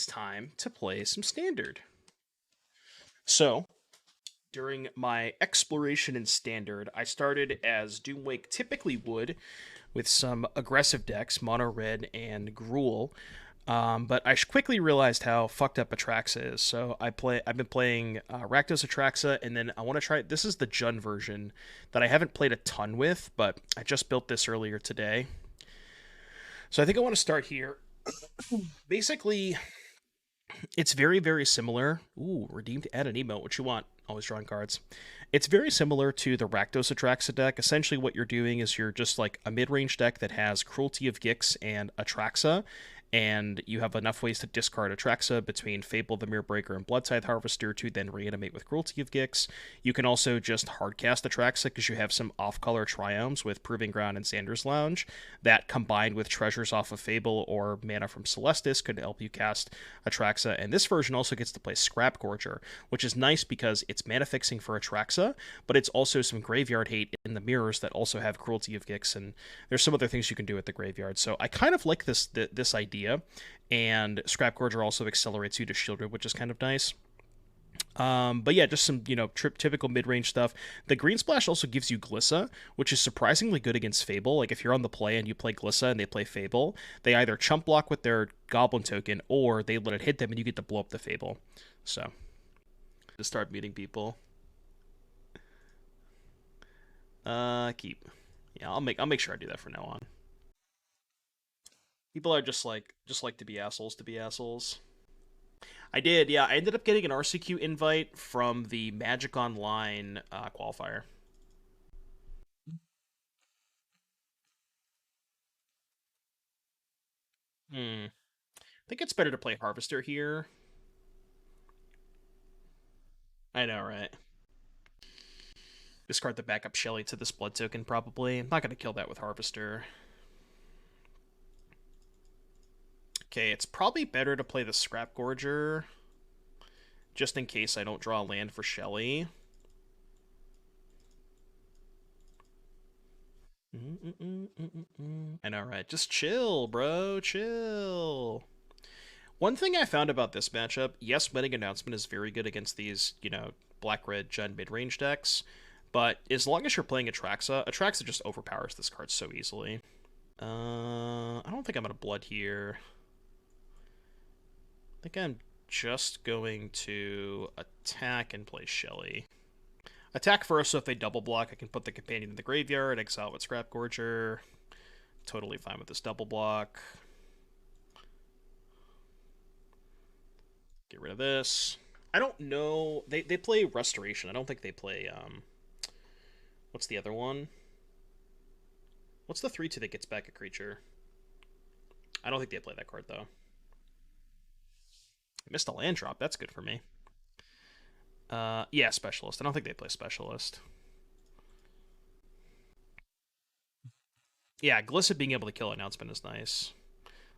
it's time to play some Standard. So, during my exploration in Standard, I started as Doomwake typically would, with some aggressive decks, Mono Red and Gruul. But I quickly realized how fucked up Atraxa is. So I've been playing Rakdos Atraxa, and then I want to try. This is the Jund version that I haven't played a ton with, but I just built this earlier today. So I think I want to start here. Basically, it's very, very similar. Ooh, redeemed to add an emote. What you want? Always drawing cards. It's very similar to the Rakdos Atraxa deck. Essentially, what you're doing is you're just like a mid-range deck that has Cruelty of Gix and Atraxa, and you have enough ways to discard Atraxa between Fable the Mirrorbreaker and Bloodtithe Harvester to then reanimate with Cruelty of Gix. You can also just hardcast Atraxa because you have some off-color triomes with Proving Ground and Sanders Lounge that, combined with treasures off of Fable or mana from Celestis, could help you cast Atraxa. And this version also gets to play Scrap Gorger, which is nice because it's mana fixing for Atraxa, but it's also some graveyard hate in the mirrors that also have Cruelty of Gix, and there's some other things you can do with the graveyard. So I kind of like this idea. And Scrap Gorger also accelerates you to Shieldred, which is kind of nice. But yeah, just some, typical mid-range stuff. The Green Splash also gives you Glissa, which is surprisingly good against Fable. Like, if you're on the play and you play Glissa and they play Fable, they either chump block with their Goblin token, or they let it hit them and you get to blow up the Fable. So, to start meeting people. Keep. Yeah, I'll make sure I do that from now on. People are just like to be assholes to be assholes. I did, yeah. I ended up getting an RCQ invite from the Magic Online qualifier. I think it's better to play Harvester here. I know, right? Discard the backup Shelly to this blood token, probably. I'm not going to kill that with Harvester. Okay, it's probably better to play the Scrap Gorger, just in case I don't draw a land for Shelly. I know, right? Just chill, bro. Chill. One thing I found about this matchup, yes, Wedding Announcement is very good against these, black-red Jund mid-range decks, but as long as you're playing Atraxa, Atraxa just overpowers this card so easily. I don't think I'm going to Blood here. I think I'm just going to attack and play Shelly. Attack first, so if they double block, I can put the Companion in the graveyard, exile with Scrap Gorger. Totally fine with this double block. Get rid of this. I don't know. They play Restoration. I don't think they play, what's the other one? What's the 3-2 that gets back a creature? I don't think they play that card, though. I missed a land drop. That's good for me. Yeah, Specialist. I don't think they play Specialist. Yeah, Glissa being able to kill Announcement is nice.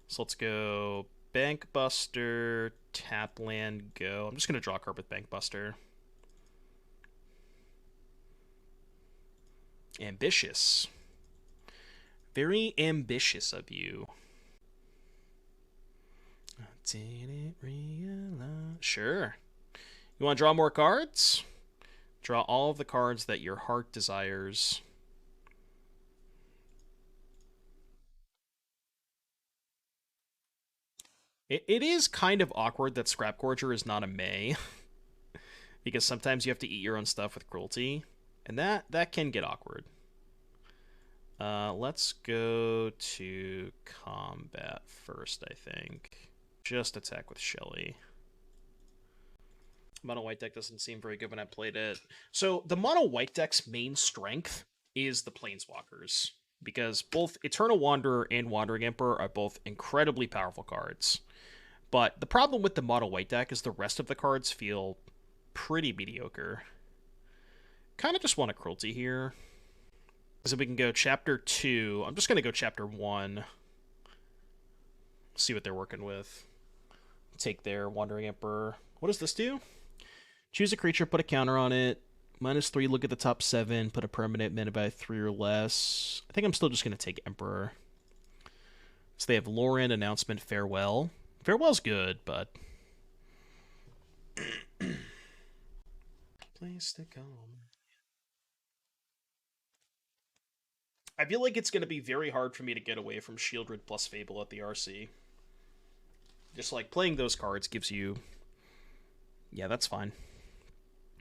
So let's go Bankbuster, tap land, go. I'm just going to draw a card with Bankbuster. Ambitious. Very ambitious of you. Didn't realize. Sure. You want to draw more cards? Draw all of the cards that your heart desires. It is kind of awkward that Scrap Gorger is not a May. Because sometimes you have to eat your own stuff with Cruelty. And that can get awkward. Let's go to combat first, I think. Just attack with Shelly. Mono White deck doesn't seem very good when I played it. So the Mono White deck's main strength is the Planeswalkers, because both Eternal Wanderer and Wandering Emperor are both incredibly powerful cards. But the problem with the Mono White deck is the rest of the cards feel pretty mediocre. Kind of just want a Cruelty here. So we can go Chapter 2. I'm just going to go Chapter 1. See what they're working with. Take their Wandering Emperor. What does this do? Choose a creature, put a counter on it. -3, look at the top 7, put a permanent mana by 3 or less. I think I'm still just going to take Emperor. So they have Lauren, Announcement, Farewell. Farewell's good, but place to come. I feel like it's going to be very hard for me to get away from Shieldred plus Fable at the RC. Just like playing those cards gives you, yeah, that's fine.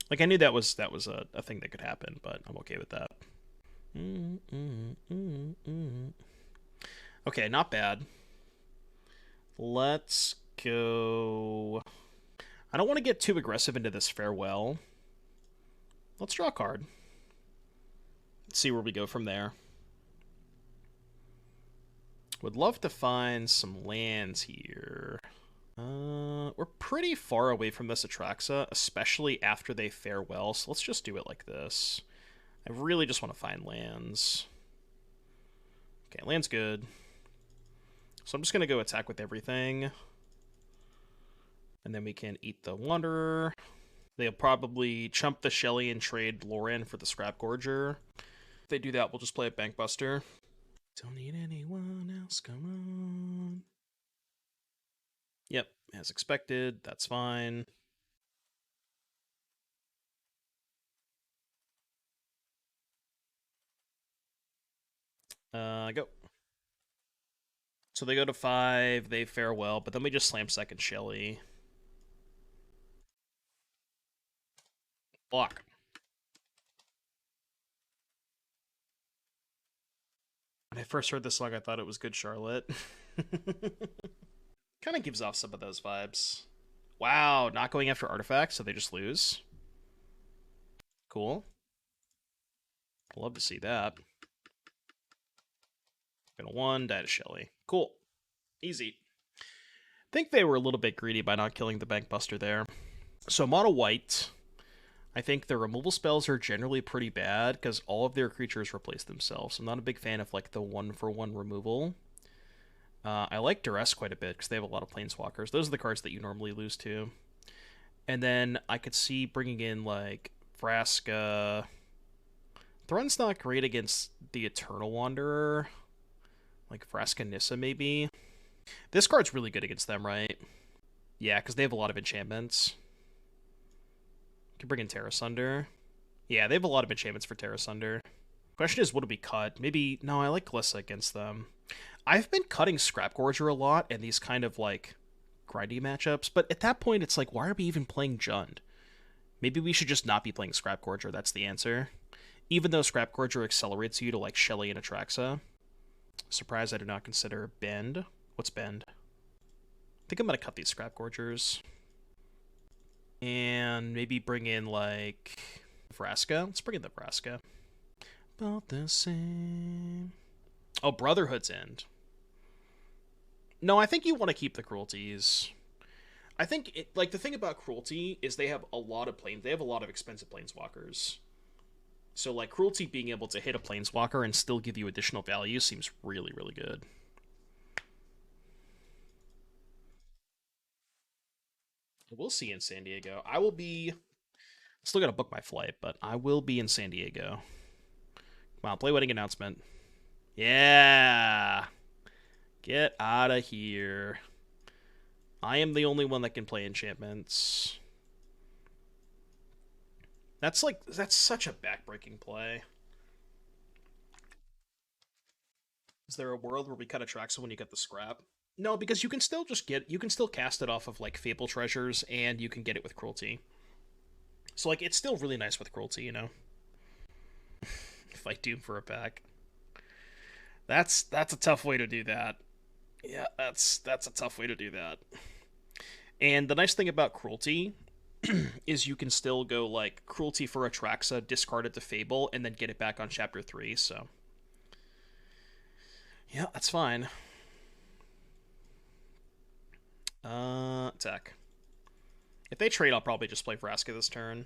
Like I knew that was a thing that could happen, but I'm okay with that. Okay, not bad. Let's go. I don't want to get too aggressive into this farewell. Let's draw a card. Let's see where we go from there. Would love to find some lands here. We're pretty far away from this Atraxa, especially after they farewell, so let's just do it like this. I really just want to find lands. Okay, land's good. So I'm just going to go attack with everything. And then we can eat the Wanderer. They'll probably chump the Shelly and trade Lauren for the Scrap Gorger. If they do that, we'll just play a Bankbuster. Don't need anyone else, come on. Yep, as expected, that's fine. Go. So they go to 5, they farewell, but then we just slam second Shelly. Block. When I first heard this song, I thought it was Good Charlotte. Kind of gives off some of those vibes. Wow, not going after artifacts, so they just lose. Cool. Love to see that. Gonna 1, die to Shelly. Cool. Easy. Think they were a little bit greedy by not killing the Bankbuster there. So mono white, I think the removal spells are generally pretty bad because all of their creatures replace themselves. I'm not a big fan of like the 1-for-1 removal. I like Duress quite a bit because they have a lot of Planeswalkers. Those are the cards that you normally lose to. And then I could see bringing in like Vraska. Thrun's not great against the Eternal Wanderer. Like Vraska Nissa maybe. This card's really good against them, right? Yeah, because they have a lot of enchantments. Can bring in Terra Sunder. Yeah, they have a lot of enchantments for Terra Sunder. Question is, would it be cut? Maybe. No, I like Glissa against them. I've been cutting Scrap Gorger a lot and these kind of like grindy matchups, but at that point it's like, why are we even playing Jund? Maybe we should just not be playing Scrap Gorger, that's the answer. Even though Scrap Gorger accelerates you to like Shelly and Atraxa. Surprised I did not consider Bend. What's Bend? I think I'm gonna cut these Scrap Gorgers. And maybe bring in like Vraska. Let's bring in the Vraska. About the same. Oh, Brotherhood's End. No, I think you want to keep the cruelties. I think like the thing about cruelty is they have a lot of They have a lot of expensive planeswalkers. So like cruelty being able to hit a planeswalker and still give you additional value seems really, really good. We'll see in San Diego. I will be. Still got to book my flight, but I will be in San Diego. Come on, play wedding announcement. Yeah. Get out of here. I am the only one that can play enchantments. That's such a backbreaking play. Is there a world where we cut Atraxa when you get the scrap? No, because you can still cast it off of like Fable Treasures and you can get it with Cruelty. So like it's still really nice with Cruelty, you know. Fight Doom for a pack. That's a tough way to do that. Yeah, that's a tough way to do that. And the nice thing about Cruelty is you can still go like Cruelty for Atraxa, discard it to Fable, and then get it back on Chapter 3, so. Yeah, that's fine. Attack. If they trade, I'll probably just play Vraska this turn.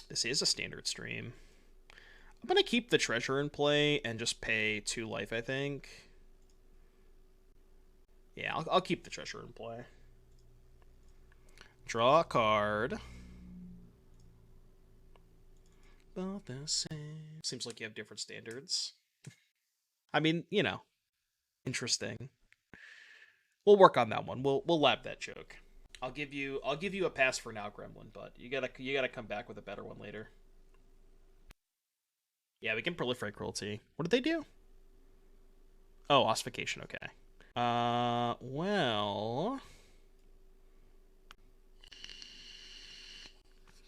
This is a standard stream. I'm gonna keep the treasure in play and just pay 2 life, I think. Yeah, I'll keep the treasure in play. Draw a card. About the same. Seems like you have different standards. I mean, you know, interesting. We'll work on that one. We'll lab that joke. I'll give you a pass for now, Gremlin, but you gotta come back with a better one later. Yeah, we can proliferate cruelty. What did they do? Oh, ossification. Okay. Well,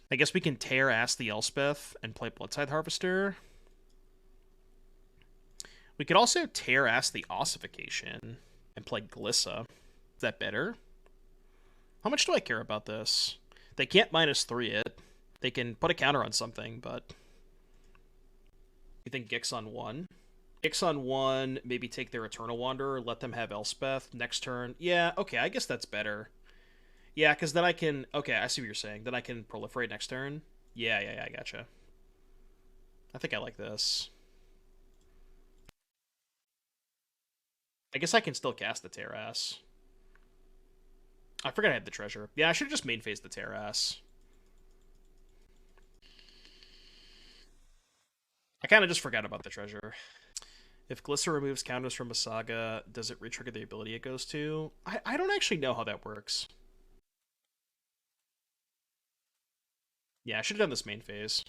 I guess we can tear ass the Elspeth and play Bloodside Harvester. We could also tear ass the ossification and play Glissa. Is that better? How much do I care about this? They can't -3 it. They can put a counter on something, but you think Gix on 1? Gix on 1, maybe take their Eternal Wanderer, let them have Elspeth. Next turn. Yeah, okay, I guess that's better. Yeah, because then I can... Okay, I see what you're saying. Then I can proliferate next turn. Yeah, I gotcha. I think I like this. I guess I can still cast the Terras. I forgot I had the treasure. Yeah, I should have just main phased the Terras. I kind of just forgot about the treasure. If Glissa removes counters from a saga, does it retrigger the ability it goes to? I don't actually know how that works. Yeah, I should have done this main phase.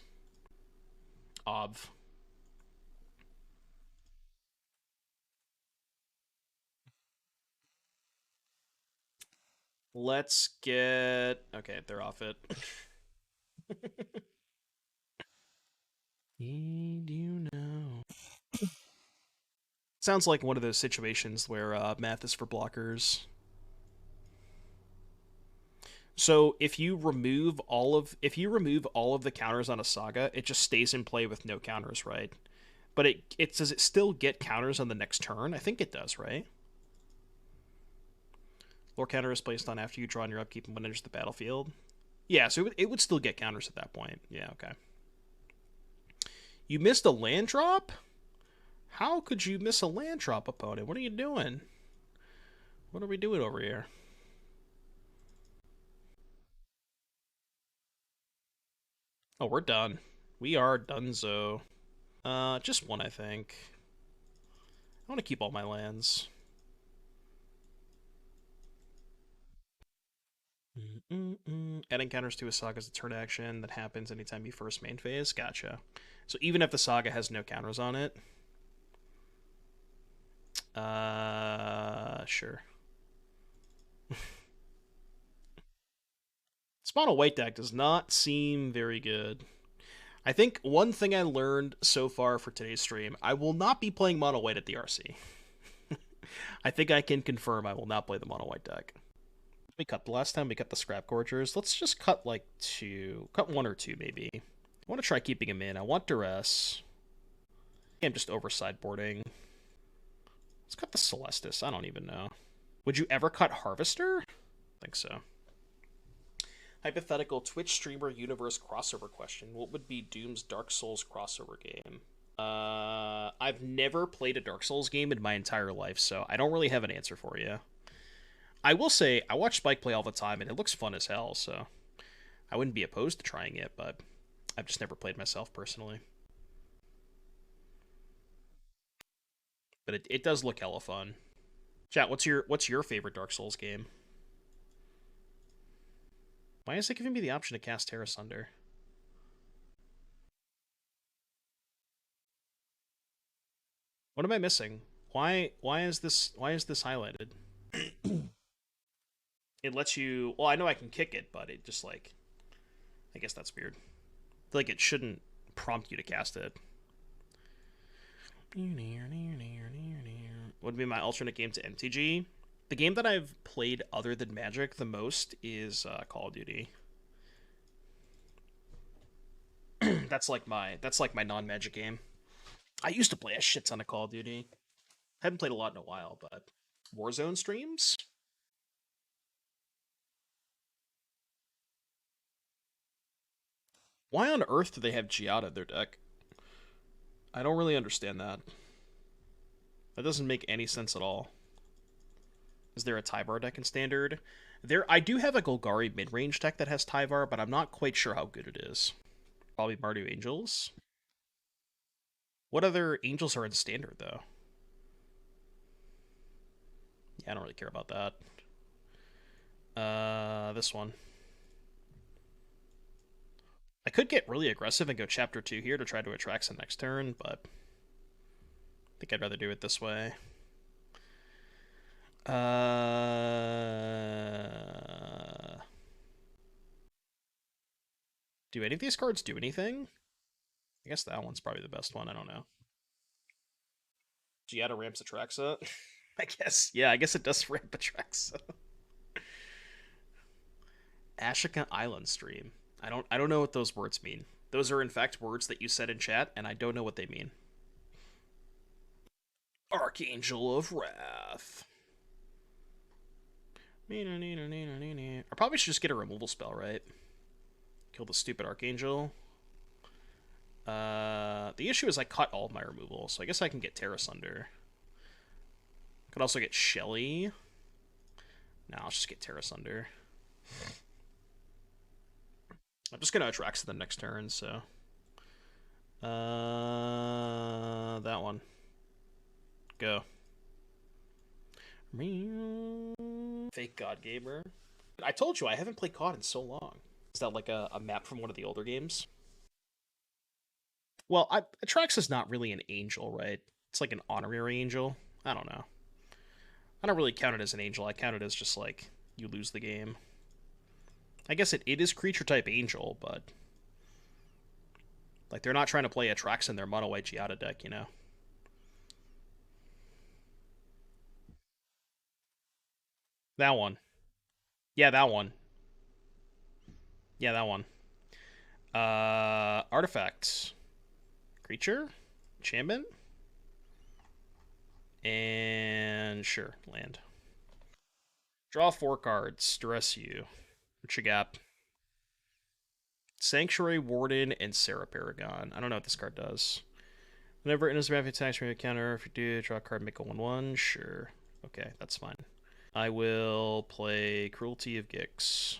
Obv. Let's get... Okay, they're off it. Need you know. Sounds like one of those situations where math is for blockers. So if you remove all of the counters on a saga, it just stays in play with no counters, right? But it does it still get counters on the next turn? I think it does, right? Lore counter is placed on after you draw on your upkeep and when it enters the battlefield. Yeah, so it would still get counters at that point. Yeah, okay. You missed a land drop? How could you miss a land drop, opponent? What are you doing? What are we doing over here? Oh, we're done. We are donezo. Just one, I think. I want to keep all my lands. Adding counters to a saga is a turn action that happens anytime you first main phase. Gotcha. So even if the saga has no counters on it. Sure. Spawn a white deck does not seem very good. I think one thing I learned so far for today's stream, I will not be playing mono white at the RC. I think I can confirm I will not play the mono white deck. We cut the last time we cut the scrap gorgers. Let's just cut like two, cut one or two maybe. I want to try keeping him in. I want duress. I'm just over sideboarding. Let's cut the Celestis. I don't even know. Would you ever cut Harvester? I think so. Hypothetical Twitch streamer universe crossover question. What would be Doom's Dark Souls crossover game? I've never played a Dark Souls game in my entire life, so I don't really have an answer for you. I will say, I watch Spike play all the time, and it looks fun as hell, so I wouldn't be opposed to trying it, but I've just never played myself personally. But it does look hella fun. Chat, what's your favorite Dark Souls game? Why is it giving me the option to cast Terra Sunder? What am I missing? Why is this highlighted? It lets you... Well, I know I can kick it, but it just, like... I guess that's weird. I feel like it shouldn't prompt you to cast it. What would be my alternate game to MTG? The game that I've played other than Magic the most is Call of Duty. that's like my non-Magic game. I used to play a shit ton of Call of Duty. Haven't played a lot in a while, but Warzone streams? Why on earth do they have Giada in their deck? I don't really understand that. That doesn't make any sense at all. Is there a Tyvar deck in Standard? I do have a Golgari mid-range deck that has Tyvar, but I'm not quite sure how good it is. Probably Mardu Angels. What other Angels are in Standard, though? Yeah, I don't really care about that. This one. I could get really aggressive and go Chapter 2 here to try to Atraxa next turn, but I think I'd rather do it this way. Do any of these cards do anything? I guess that one's probably the best one. I don't know. Giada ramps Atraxa. I guess. Yeah, I guess it does ramp Atraxa. Ashika Island Stream. I don't know what those words mean. Those are in fact words that you said in chat, and I don't know what they mean. Archangel of Wrath. I probably should just get a removal spell, right? Kill the stupid Archangel. The issue is I cut all of my removal, so I guess I can get Terra Sunder. Could also get Shelly. No, I'll just get Terra Sunder. I'm just gonna Atraxa the next turn, so. That one. Go. Fake God Gamer. I told you I haven't played COD in so long. Is that like a map from one of the older games? Well, Atraxa's not really an angel, right? It's like an honorary angel. I don't know. I don't really count it as an angel. I count it as just like you lose the game. I guess it is creature type angel, but like they're not trying to play Atraxa in their mono white Giada deck, you know. That one. Yeah, that one. Yeah, that one. Artifacts. Creature? Enchantment? And sure, land. Draw 4 cards. Stress you. What you got? Sanctuary, Warden, and Sarah Paragon. I don't know what this card does. Whenever it enters the battlefield, attacks me with a counter. If you do, draw a card, make a 1/1. Sure. Okay, that's fine. I will play Cruelty of Gix.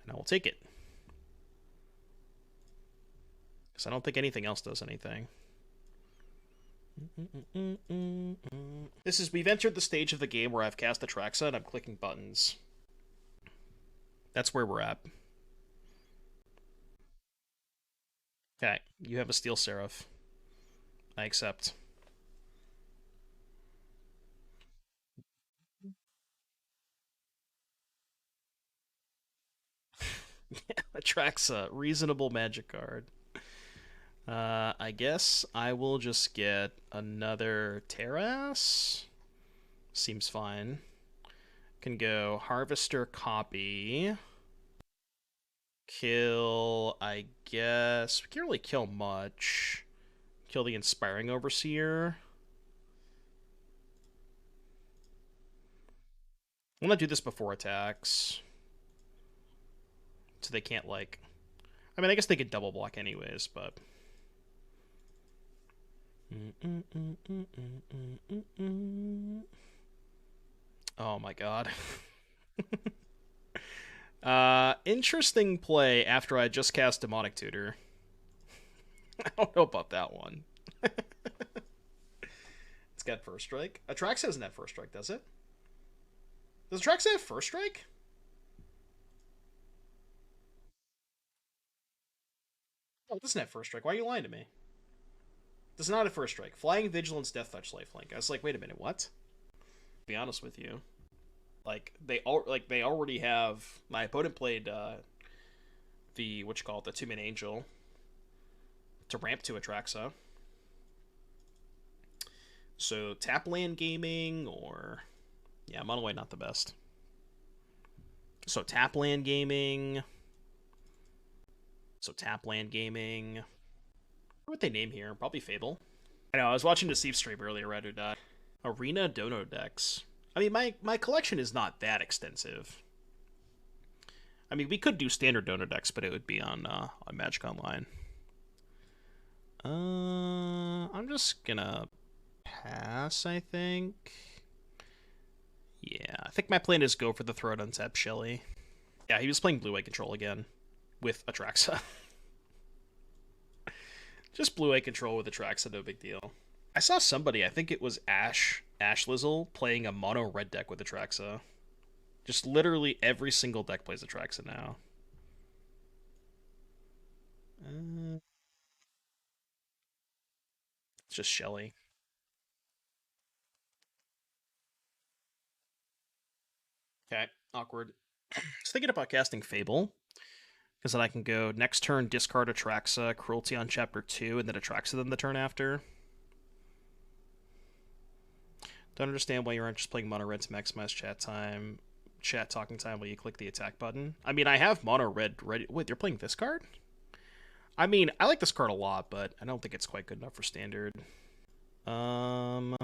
And I will take it. Because I don't think anything else does anything. We've entered the stage of the game where I've cast Atraxa and I'm clicking buttons. That's where we're at. Okay, you have a Steel Seraph. I accept. Atraxa, reasonable magic card. I guess I will just get another Terras. Seems fine. Can go Harvester Copy. Kill, I guess. We can't really kill much. Kill the Inspiring Overseer. I'm gonna do this before attacks. So they can't, like... I mean, I guess they could double block anyways, but... Oh my god. Interesting play after I just cast Demonic Tutor. I don't know about that one. It's got First Strike. Atraxa doesn't have First Strike, does it? Does Atraxa have First Strike? Oh, it doesn't have First Strike. Why are you lying to me? Does not have First Strike. Flying Vigilance, Death Touch, Lifelink. I was like, wait a minute, what? To be honest with you, they already have. My opponent played the the 2-min Angel to ramp to Atraxa. So tap land gaming or mono white not the best. So tap land gaming. What they name here? Probably Fable. I know, I was watching the Steve stream earlier, Red or Dot. Arena Dono decks. I mean, my collection is not that extensive. I mean, we could do standard Dono decks, but it would be on Magic Online. I'm just gonna pass, I think. Yeah, I think my plan is go for the Throat Untap Shelly. Yeah, he was playing Blue-White Control again with Atraxa. Just Blue-White Control with Atraxa, no big deal. I saw somebody, I think it was Ash, Ash Lizzle playing a mono red deck with Atraxa. Just literally every single deck plays Atraxa now. Uh, it's just Shelly. Okay, awkward. I was thinking about casting Fable, because then I can go next turn, discard Atraxa, Cruelty on Chapter 2, and then Atraxa them the turn after. Don't understand why you aren't just playing mono red to maximize chat talking time while you click the attack button. I mean, I have mono red ready. Wait, they're playing this card? I mean, I like this card a lot, but I don't think it's quite good enough for standard. Kind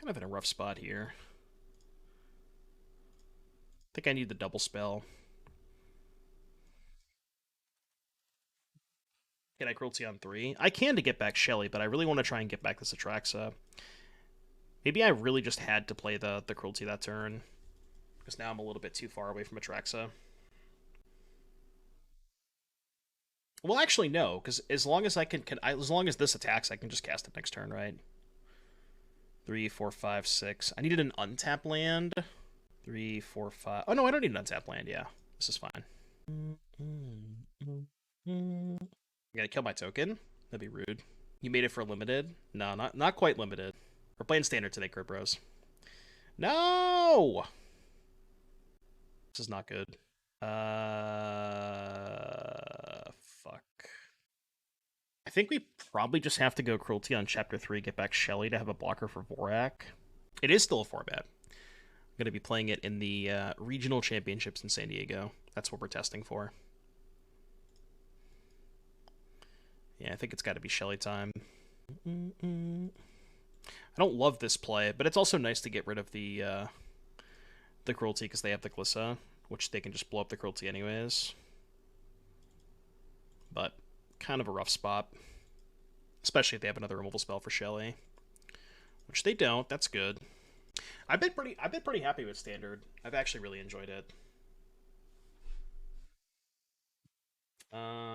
of in a rough spot here. I think I need the double spell. Can I cruelty on 3? I can to get back Shelly, but I really want to try and get back this Atraxa. Maybe I really just had to play the cruelty that turn, because now I'm a little bit too far away from Atraxa. Well, actually, no, because as long as I as long as this attacks, I can just cast it next turn, right? 3, 4, 5, 6. I needed an untap land. 3, 4, 5. Oh no, I don't need an untap land. Yeah, this is fine. I'm gonna kill my token. That'd be rude. You made it for limited? No, not quite limited. We're playing standard today, Crit Bros. No! This is not good. Fuck. I think we probably just have to go Cruelty on Chapter 3, get back Shelly to have a blocker for Vorak. It is still a format. I'm going to be playing it in the regional championships in San Diego. That's what we're testing for. Yeah, I think it's got to be Shelly time. I don't love this play, but it's also nice to get rid of the Cruelty because they have the Glissa, which they can just blow up the Cruelty anyways. But kind of a rough spot, especially if they have another removal spell for Shelly, which they don't. That's good. I've been pretty happy with standard. I've actually really enjoyed it.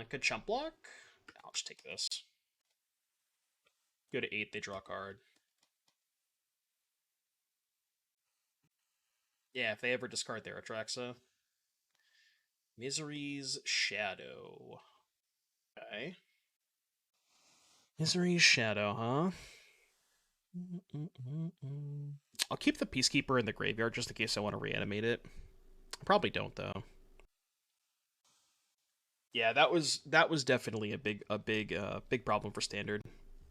Could chump block. I'll just take this. Go to 8. They draw a card. Yeah, if they ever discard their Atraxa. Misery's Shadow. Okay. Misery's Shadow, huh? I'll keep the Peacekeeper in the graveyard just in case I want to reanimate it. Probably don't though. Yeah, that was definitely a big problem for standard.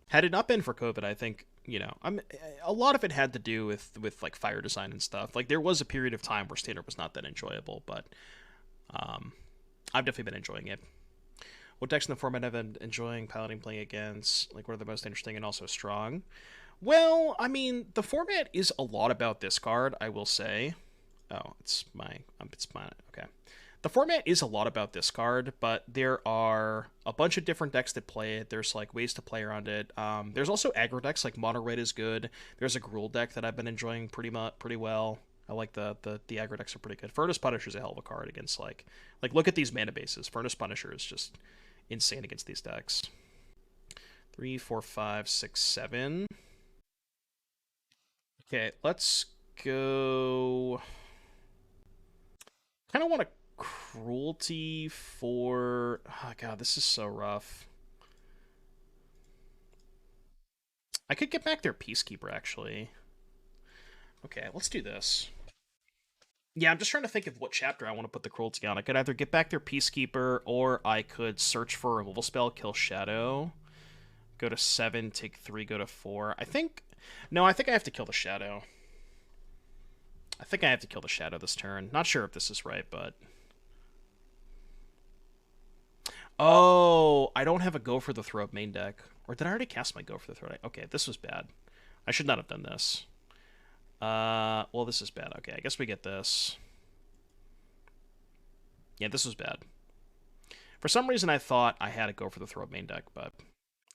Had it not been for COVID, I think a lot of it had to do with like fire design and stuff. Like there was a period of time where standard was not that enjoyable, but I've definitely been enjoying it. What decks in the format I've been enjoying piloting playing against? Like what are the most interesting and also strong? Well, I mean, the format is a lot about this card, I will say. Oh, it's my okay. The format is a lot about this card, but there are a bunch of different decks that play it. There's like ways to play around it. There's also aggro decks like Mono Red is good. There's a Gruul deck that I've been enjoying pretty well. I like the aggro decks are pretty good. Furnace Punisher is a hell of a card against like look at these mana bases. Furnace Punisher is just insane against these decks. 3, 4, 5, 6, 7. Okay, let's go. Kind of want a Cruelty for. Oh god, this is so rough. I could get back their Peacekeeper actually. Okay, let's do this. Yeah, I'm just trying to think of what chapter I want to put the Cruelty on. I could either get back their Peacekeeper, or I could search for a removal spell, kill Shadow, go to 7, take 3, go to 4. No, I think I have to kill the Shadow. I think I have to kill the Shadow this turn. Not sure if this is right, but... Oh, I don't have a Go for the Throat main deck. Or did I already cast my Go for the Throat? Okay, this was bad. I should not have done this. Well, this is bad. Okay, I guess we get this. Yeah, this was bad. For some reason, I thought I had to Go for the Throat main deck, but...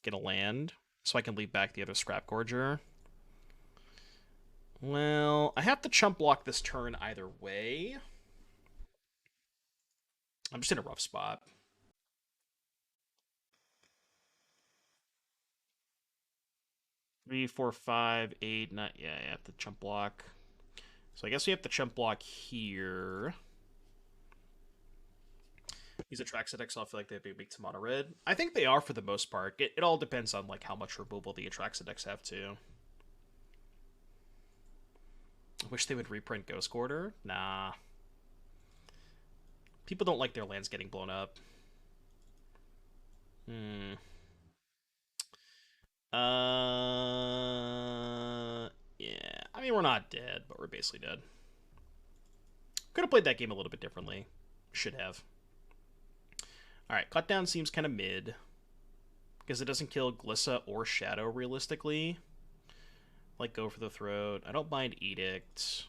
Get a land, so I can leave back the other Scrap Gorger. Well, I have to chump block this turn either way. I'm just in a rough spot. 3, 4, 5, 8, 9. Yeah, you have to chump block. So I guess we have to chump block here. These Atraxa decks all feel like they have big to mono red. I think they are for the most part. It all depends on like how much removal the Atraxa decks have too. I wish they would reprint Ghost Quarter. Nah. People don't like their lands getting blown up. Yeah. I mean, we're not dead, but we're basically dead. Could have played that game a little bit differently. Should have. Alright, Cut Down seems kind of mid. Because it doesn't kill Glissa or Shadow realistically. Like, Go for the Throat. I don't mind Edict.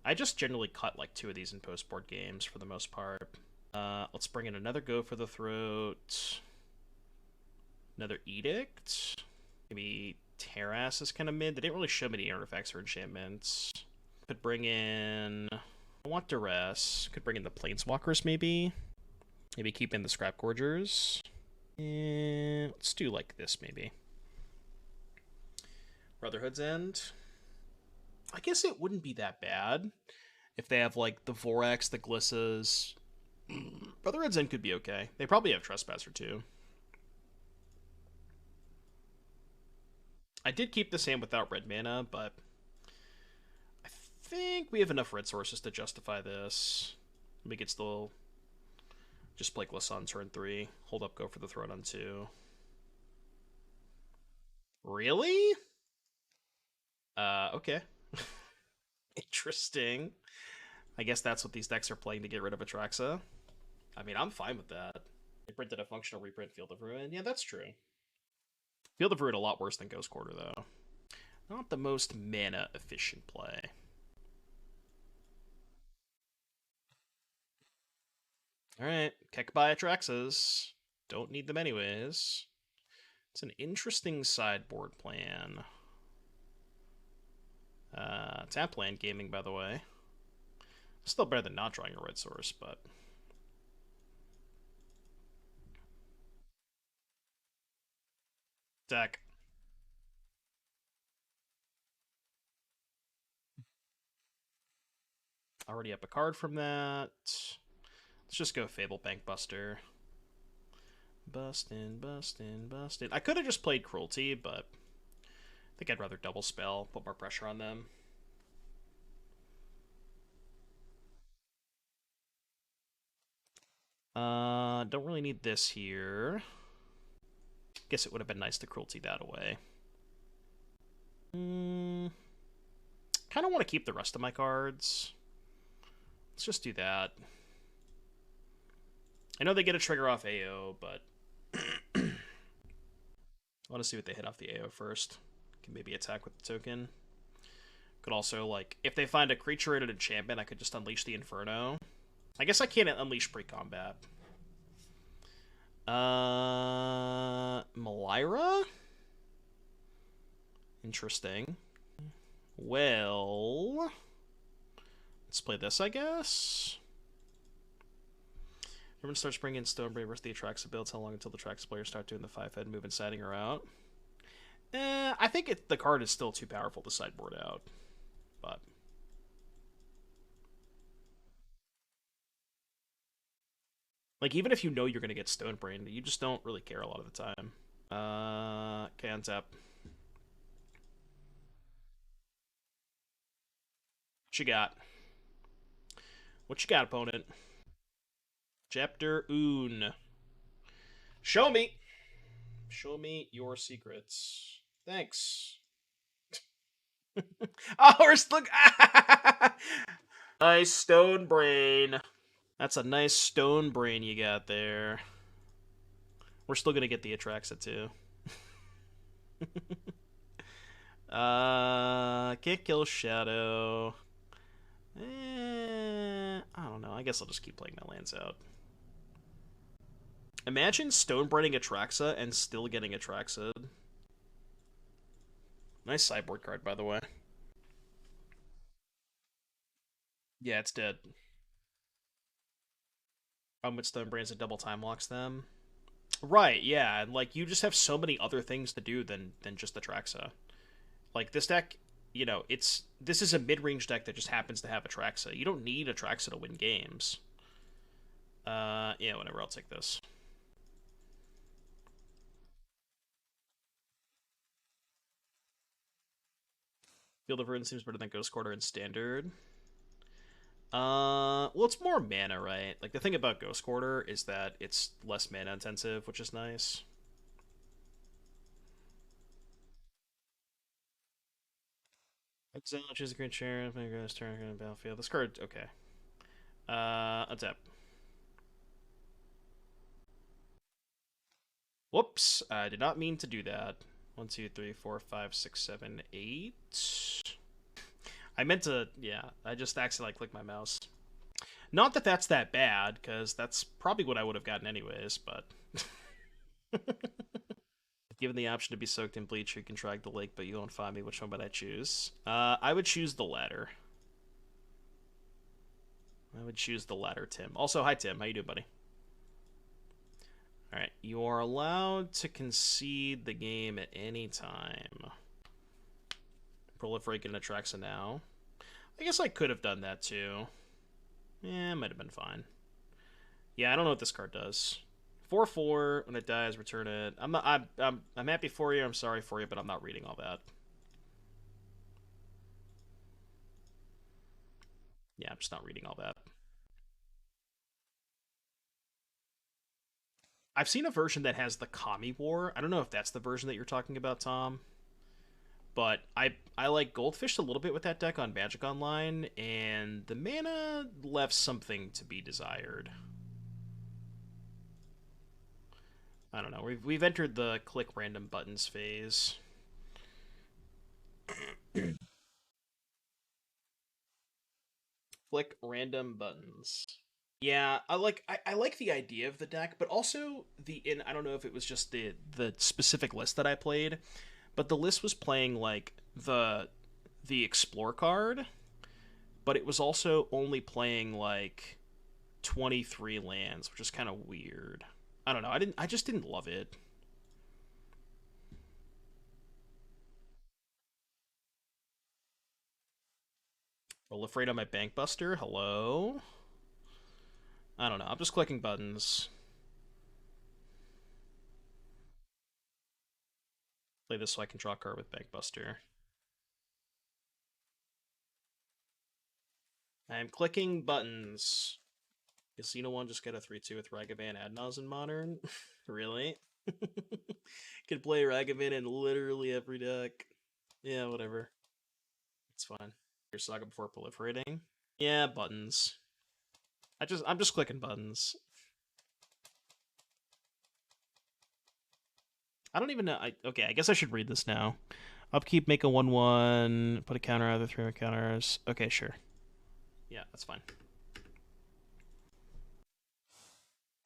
I just generally cut like 2 of these in post-board games for the most part. Let's bring in another Go for the Throat. Another Edict. Maybe Terras is kind of mid. They didn't really show many artifacts or enchantments. Could bring in... I want Duress. Could bring in the Planeswalkers, maybe. Maybe keep in the Scrap Gorgers. And let's do like this, maybe. Brotherhood's End. I guess it wouldn't be that bad if they have like the Vorax, the Glissas. Brotherhood's End could be okay. They probably have Trespasser too. I did keep this hand without red mana, but I think we have enough red sources to justify this. We could still just play Glissa on turn 3. Hold up, Go for the Throat on 2. Really? Okay. Interesting. I guess that's what these decks are playing to get rid of Atraxa. I mean, I'm fine with that. They printed a functional reprint Field of Ruin. Yeah, that's true. Field of Ruin a lot worse than Ghost Quarter, though. Not the most mana-efficient play. Alright, Kekbai Atraxas. Don't need them anyways. It's an interesting sideboard plan. Tap land gaming, by the way. Still better than not drawing a red source, but... Deck. Already up a card from that. Let's just go Fable Bank Buster. Bustin', bustin', bustin'. I could have just played Cruelty, but I think I'd rather double spell, put more pressure on them. Don't really need this here. Guess it would have been nice to Cruelty that away. Kind of want to keep the rest of my cards. Let's just do that. I know they get a trigger off AO, but I want to see what they hit off the AO first. Can maybe attack with the token. Could also, like, if they find a creature-rated enchantment, I could just unleash the Inferno. I guess I can't unleash pre-combat. Malira? Interesting. Well... let's play this, I guess. Everyone starts bringing in Stonebrain versus the Atraxa builds. How long until the Atraxa players start doing the 5-head move and siding her out? I think the card is still too powerful to sideboard out. But... like, even if you know you're going to get Stonebrain, you just don't really care a lot of the time. Okay, untap. What you got? What you got, opponent? Chapter Un. Show me! Show me your secrets. Thanks. Oh, we're still... nice stone brain. That's a nice stone brain you got there. We're still gonna get the Atraxa too. Can't kill Shadow. I don't know. I guess I'll just keep playing my lands out. Imagine Stonebraining Atraxa and still getting Atraxa. Nice sideboard card, by the way. Yeah, it's dead. With Stonebrains, it double time locks them. Right, yeah, and like you just have so many other things to do than just Atraxa. Like this deck, this is a mid-range deck that just happens to have Atraxa. You don't need Atraxa to win games. Yeah, whatever. I'll take this. Field of Ruin seems better than Ghost Quarter in Standard. Well, it's more mana, right? Like the thing about Ghost Quarter is that it's less mana intensive, which is nice. Exile, choose a green chair, turn on the battlefield. This card, okay. Untap. Whoops, I did not mean to do that. 1, 2, 3, 4, 5, 6, 7, 8. I meant to, yeah, I just accidentally clicked my mouse. Not that that's that bad, because that's probably what I would have gotten anyways, but... Given the option to be soaked in bleach, you can drag the lake, but you won't find me. Which one would I choose? I would choose the latter. I would choose the latter, Tim. Also, hi, Tim. How you doing, buddy? All right. You are allowed to concede the game at any time. Proliferate and Atraxa now. I guess I could have done that, too. Yeah, it might have been fine. Yeah, I don't know what this card does. 4/4. When it dies, return it. I'm happy for you. I'm sorry for you, but I'm not reading all that. Yeah, I'm just not reading all that. I've seen a version that has the Kami War. I don't know if that's the version that you're talking about, Tom. But I like Goldfish a little bit with that deck on Magic Online, and the mana left something to be desired. I don't know. We've entered the click random buttons phase. Click random buttons. Yeah, I like the idea of the deck, but also I don't know if it was just the specific list that I played, but the list was playing like the explore card, but it was also only playing like 23 lands, which is kind of weird. I don't know. I just didn't love it. Proliferate on my bank buster. Hello. I don't know. I'm just clicking buttons. Play this so I can draw a card with bank buster. I'm clicking buttons. Casino one just got a 3/2 with Ragavan Adnaz in Modern. Really? Could play Ragavan in literally every deck. Yeah, whatever. It's fine. Your Saga before proliferating. Yeah, buttons. I'm just clicking buttons. I don't even know. Okay, I guess I should read this now. Upkeep, make a 1/1, put a counter out of the 3 counters. Okay, sure. Yeah, that's fine.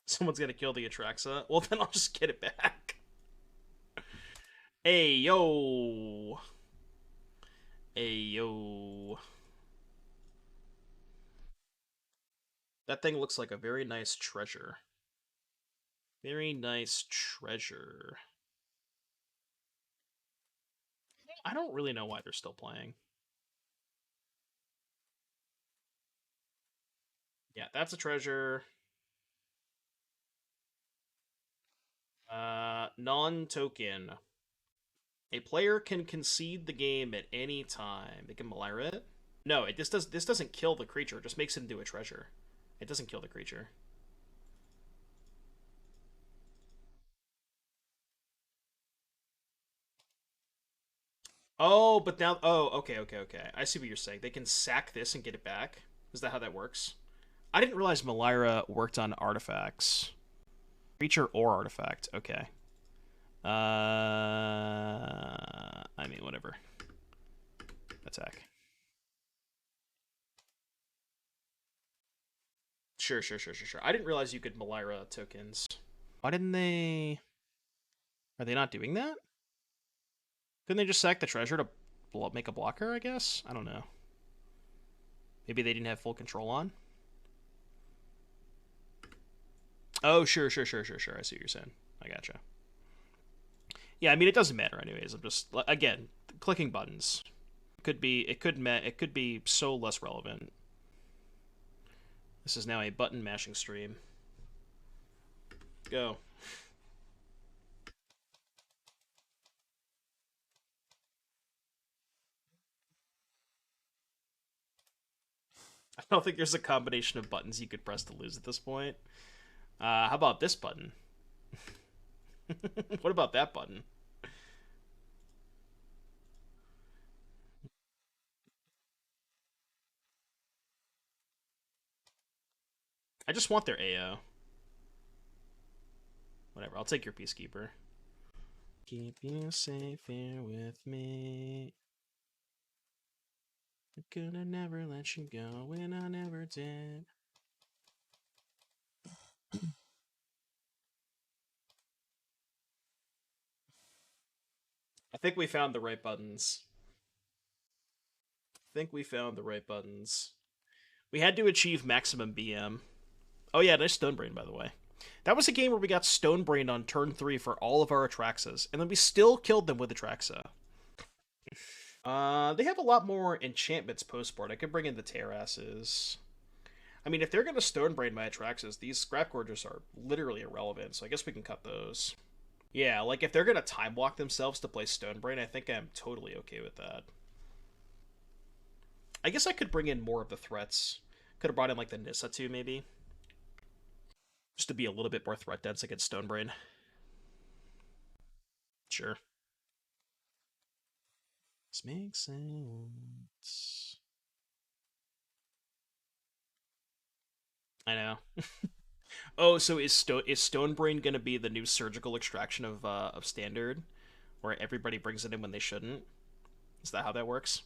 Someone's gonna kill the Atraxa. Well, then I'll just get it back. Hey, yo. Hey, yo. That thing looks like a very nice treasure. Very nice treasure. I don't really know why they're still playing. Yeah, that's a treasure. Non-token. A player can concede the game at any time. They can Malira it. No, this doesn't kill the creature. It just makes it into a treasure. It doesn't kill the creature. Oh, but now okay. I see what you're saying. They can sack this and get it back. Is that how that works? I didn't realize Malira worked on artifacts. Creature or artifact. Okay. I mean, whatever. Attack. Sure. I didn't realize you could Malira tokens. Why didn't they? Are they not doing that? Couldn't they just sack the treasure to make a blocker? I guess. I don't know. Maybe they didn't have full control on. Oh, sure. I see what you're saying. I gotcha. Yeah, I mean, it doesn't matter anyways. I'm just, again, clicking buttons. It could be so less relevant. This is now a button mashing stream. Go. I don't think there's a combination of buttons you could press to lose at this point. How about this button? What about that button? I just want their AO. Whatever, I'll take your Peacekeeper. Keep you safe here with me. I could have never let you go when I never did. I think we found the right buttons. I think we found the right buttons. We had to achieve maximum BM. Oh yeah, nice Stonebrain, by the way. That was a game where we got Stonebrained on turn 3 for all of our Atraxas, and then we still killed them with Atraxa. They have a lot more enchantments post-board. I could bring in the Terrasses. I mean, if they're going to Stonebrain my Atraxas, these Scrap Gorgers are literally irrelevant, so I guess we can cut those. Yeah, like if they're going to time block themselves to play Stonebrain, I think I'm totally okay with that. I guess I could bring in more of the threats. Could have brought in like the Nissa too, maybe. Just to be a little bit more threat dense against Stonebrain. Sure. This makes sense. I know. Oh, so is Stonebrain gonna be the new surgical extraction of Standard, where everybody brings it in when they shouldn't? Is that how that works?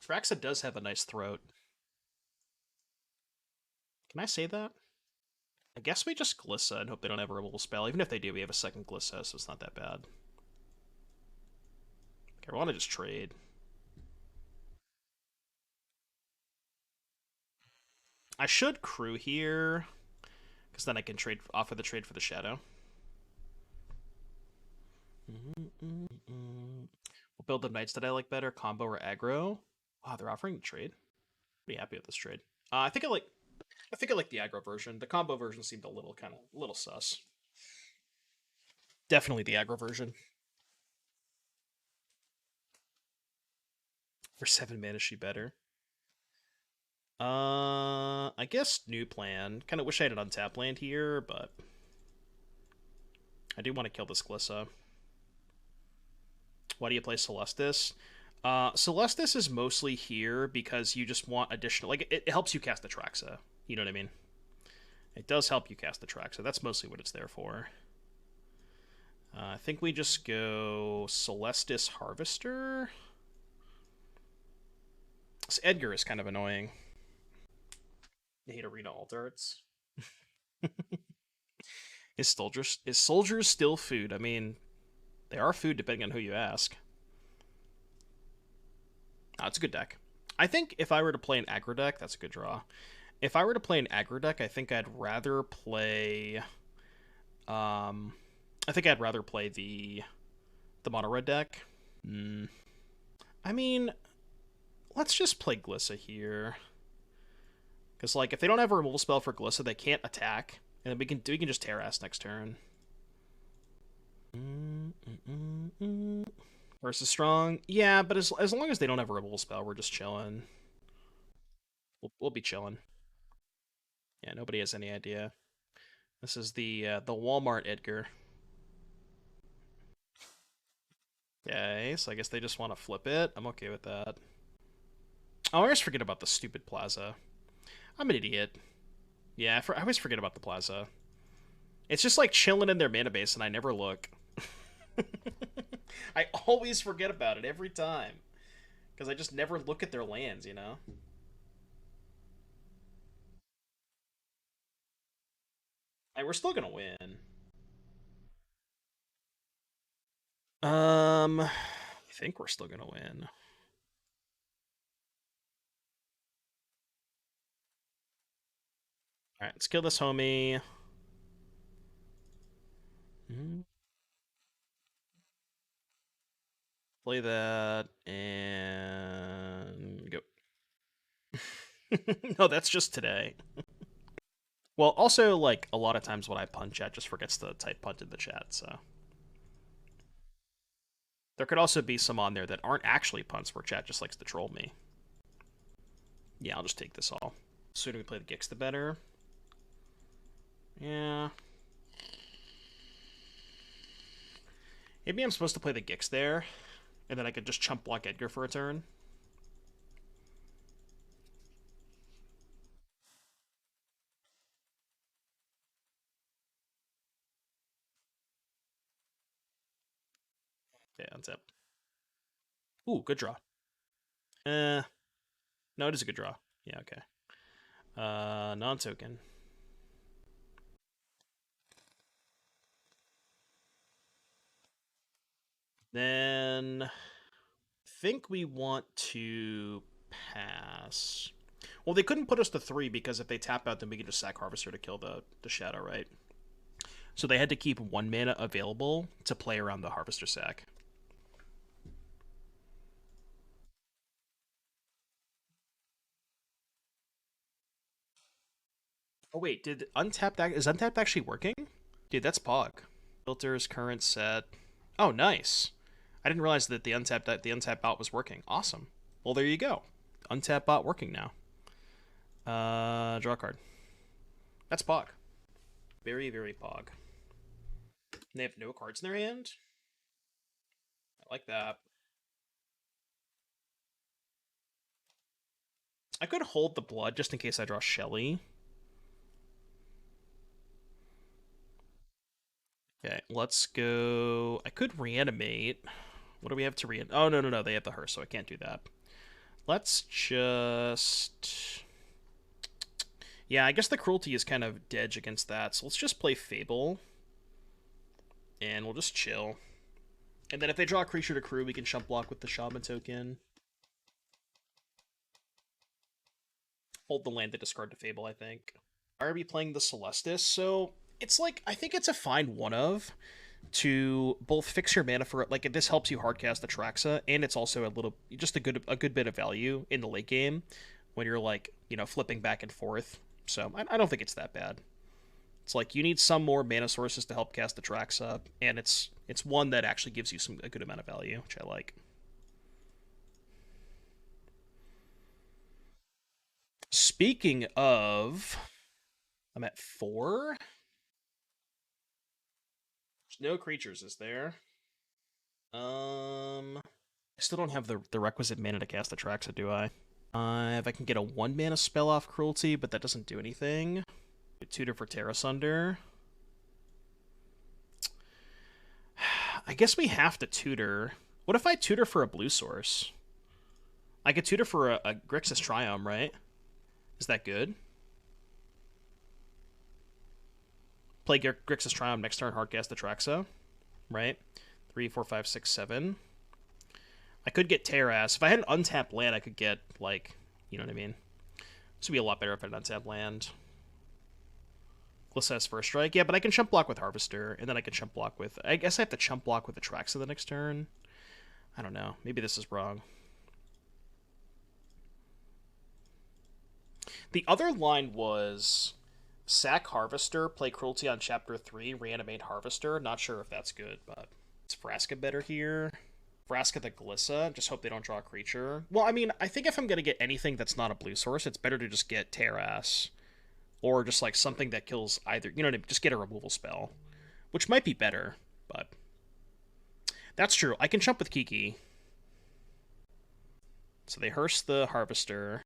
Traxa does have a nice throat. Can I say that? I guess we just Glissa and hope they don't have a removal spell. Even if they do, we have a second Glissa, so it's not that bad. Okay, I want to just trade. I should crew here, because then I can trade offer the trade for the Shadow. We'll build the Knights that I like better, combo or aggro. Wow, they're offering trade. Pretty happy with this trade. I think I like the aggro version. The combo version seemed a little kind of little sus. Definitely the aggro version. For 7 mana, she better. I guess new plan. Kind of wish I had an untap land here, but I do want to kill this Glissa. Why do you play Celestis? Celestis is mostly here because you just want additional. Like, it helps you cast Atraxa. You know what I mean? It does help you cast Atraxa. That's mostly what it's there for. I think we just go Celestis Harvester. This Edgar is kind of annoying. I hate Arena Altarts. Is soldiers still food? I mean, they are food depending on who you ask. Oh, it's a good deck. I think if I were to play an aggro deck, that's a good draw. If I were to play an aggro deck, I think I'd rather play. I think I'd rather play the mono red deck. I mean, let's just play Glissa here, because like if they don't have a removal spell for Glissa, they can't attack, and then we can just Terras next turn. Versus strong, yeah, but as long as they don't have a removal spell, we're just chilling. We'll be chilling. Yeah, nobody has any idea. This is the Walmart Edgar. Okay, so I guess they just want to flip it. I'm okay with that. Oh, I always forget about the stupid plaza. I'm an idiot. Yeah, I always forget about the plaza. It's just like chilling in their mana base, and I never look. I always forget about it every time. Because I just never look at their lands, you know? And we're still gonna win. I think we're still gonna win. Alright, let's kill this homie. Play that and go. No, that's just today. Well, also, like, a lot of times when I punt, chat just forgets to type punt in the chat, so. There could also be some on there that aren't actually punts where chat just likes to troll me. Yeah, I'll just take this all. The sooner we play the Gix, the better. Yeah. Maybe I'm supposed to play the Gix there, and then I could just chump block Edgar for a turn. Okay, untap. Ooh, good draw. No, it is a good draw. Yeah, okay. Non-token. Then I think we want to pass. Well, they couldn't put us to 3 because if they tap out, then we can just sack Harvester to kill the Shadow, right? So they had to keep 1 mana available to play around the Harvester sack. Oh wait, did untapped is untapped actually working? Dude, that's Pog. Filters, current set. Oh, nice. I didn't realize that the untapped bot was working. Awesome. Well, there you go. Untapped bot working now. Draw a card. That's Pog. Very, very Pog. And they have no cards in their hand. I like that. I could hold the blood just in case I draw Shelly. Okay, let's go. I could reanimate. What do we have to reanimate? Oh, no. They have the hearse, so I can't do that. Let's just. Yeah, I guess the cruelty is kind of dead against that, so let's just play Fable. And we'll just chill. And then if they draw a creature to crew, we can chump block with the Shaman token. Hold the land to discard to Fable, I think. I are we playing the Celestis? So it's like, I think it's a fine one of to both fix your mana for it. Like, this helps you hardcast Atraxa, and it's also just a good bit of value in the late game when you're like, flipping back and forth. So I don't think it's that bad. It's like you need some more mana sources to help cast Atraxa, and it's one that actually gives you a good amount of value, which I like. Speaking of, I'm at 4. There's no creatures, is there? I still don't have the requisite mana to cast Atraxa, do I? If I can get a 1 mana spell off Cruelty, but that doesn't do anything. Tutor for Terra Sunder. I guess we have to tutor. What if I tutor for a blue source? I could tutor for a Grixis Triumph, right? Is that good? Play Grixis Triumph next turn, hardcast Atraxa, right? 3, 4, 5, 6, 7. I could get Terras. If I had an untapped land, I could get, like, you know what I mean? This would be a lot better if I had an untapped land. Glissa has first strike. Yeah, but I can chump block with Harvester, and then I can chump block with... I guess I have to chump block with Atraxa the next turn. I don't know. Maybe this is wrong. The other line was sack Harvester, play Cruelty on Chapter 3, reanimate Harvester. Not sure if that's good, but is Vraska better here? Vraska the Glissa, just hope they don't draw a creature. Well, I mean, I think if I'm going to get anything that's not a blue source, it's better to just get Terras. Or just, like, something that kills either... You know what I mean? Just get a removal spell. Which might be better, but... That's true. I can jump with Kiki. So they hearse the Harvester.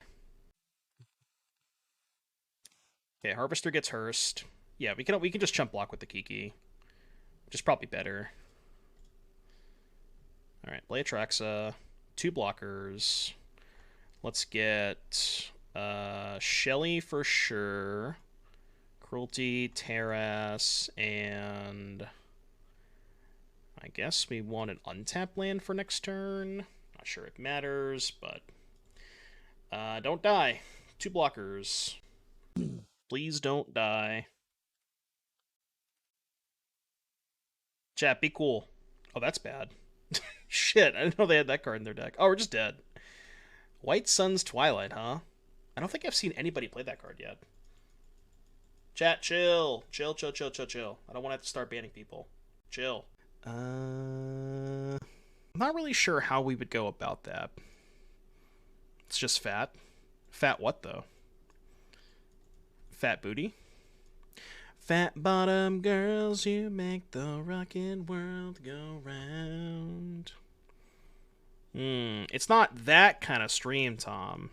Okay, Harvester gets hearsed. Yeah, we can just chump block with the Kiki. Which is probably better. Alright, play Atraxa. 2 blockers. Let's get Shelly for sure. Cruelty, Terras, and I guess we want an untapped land for next turn. Not sure it matters, but don't die. 2 blockers. Please don't die. Chat, be cool. Oh, that's bad. Shit, I didn't know they had that card in their deck. Oh, we're just dead. White Sun's Twilight, huh? I don't think I've seen anybody play that card yet. Chat, chill. Chill, chill, chill, chill, chill. I don't want to have to start banning people. Chill. I'm not really sure how we would go about that. It's just fat. Fat what, though? Fat booty? Fat bottom girls, you make the rockin' world go round. It's not that kind of stream, Tom.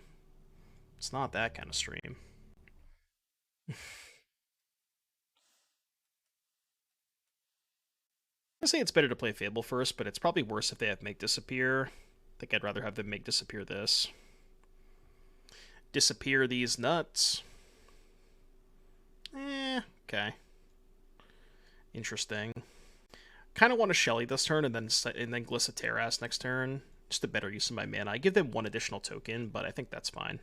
It's not that kind of stream. I say it's better to play Fable first, but it's probably worse if they have Make Disappear. I think I'd rather have them Make Disappear this. Disappear these nuts. Okay. Interesting. Kind of want to Shelly this turn and then Glissa Terras next turn. Just a better use of my mana. I give them one additional token, but I think that's fine.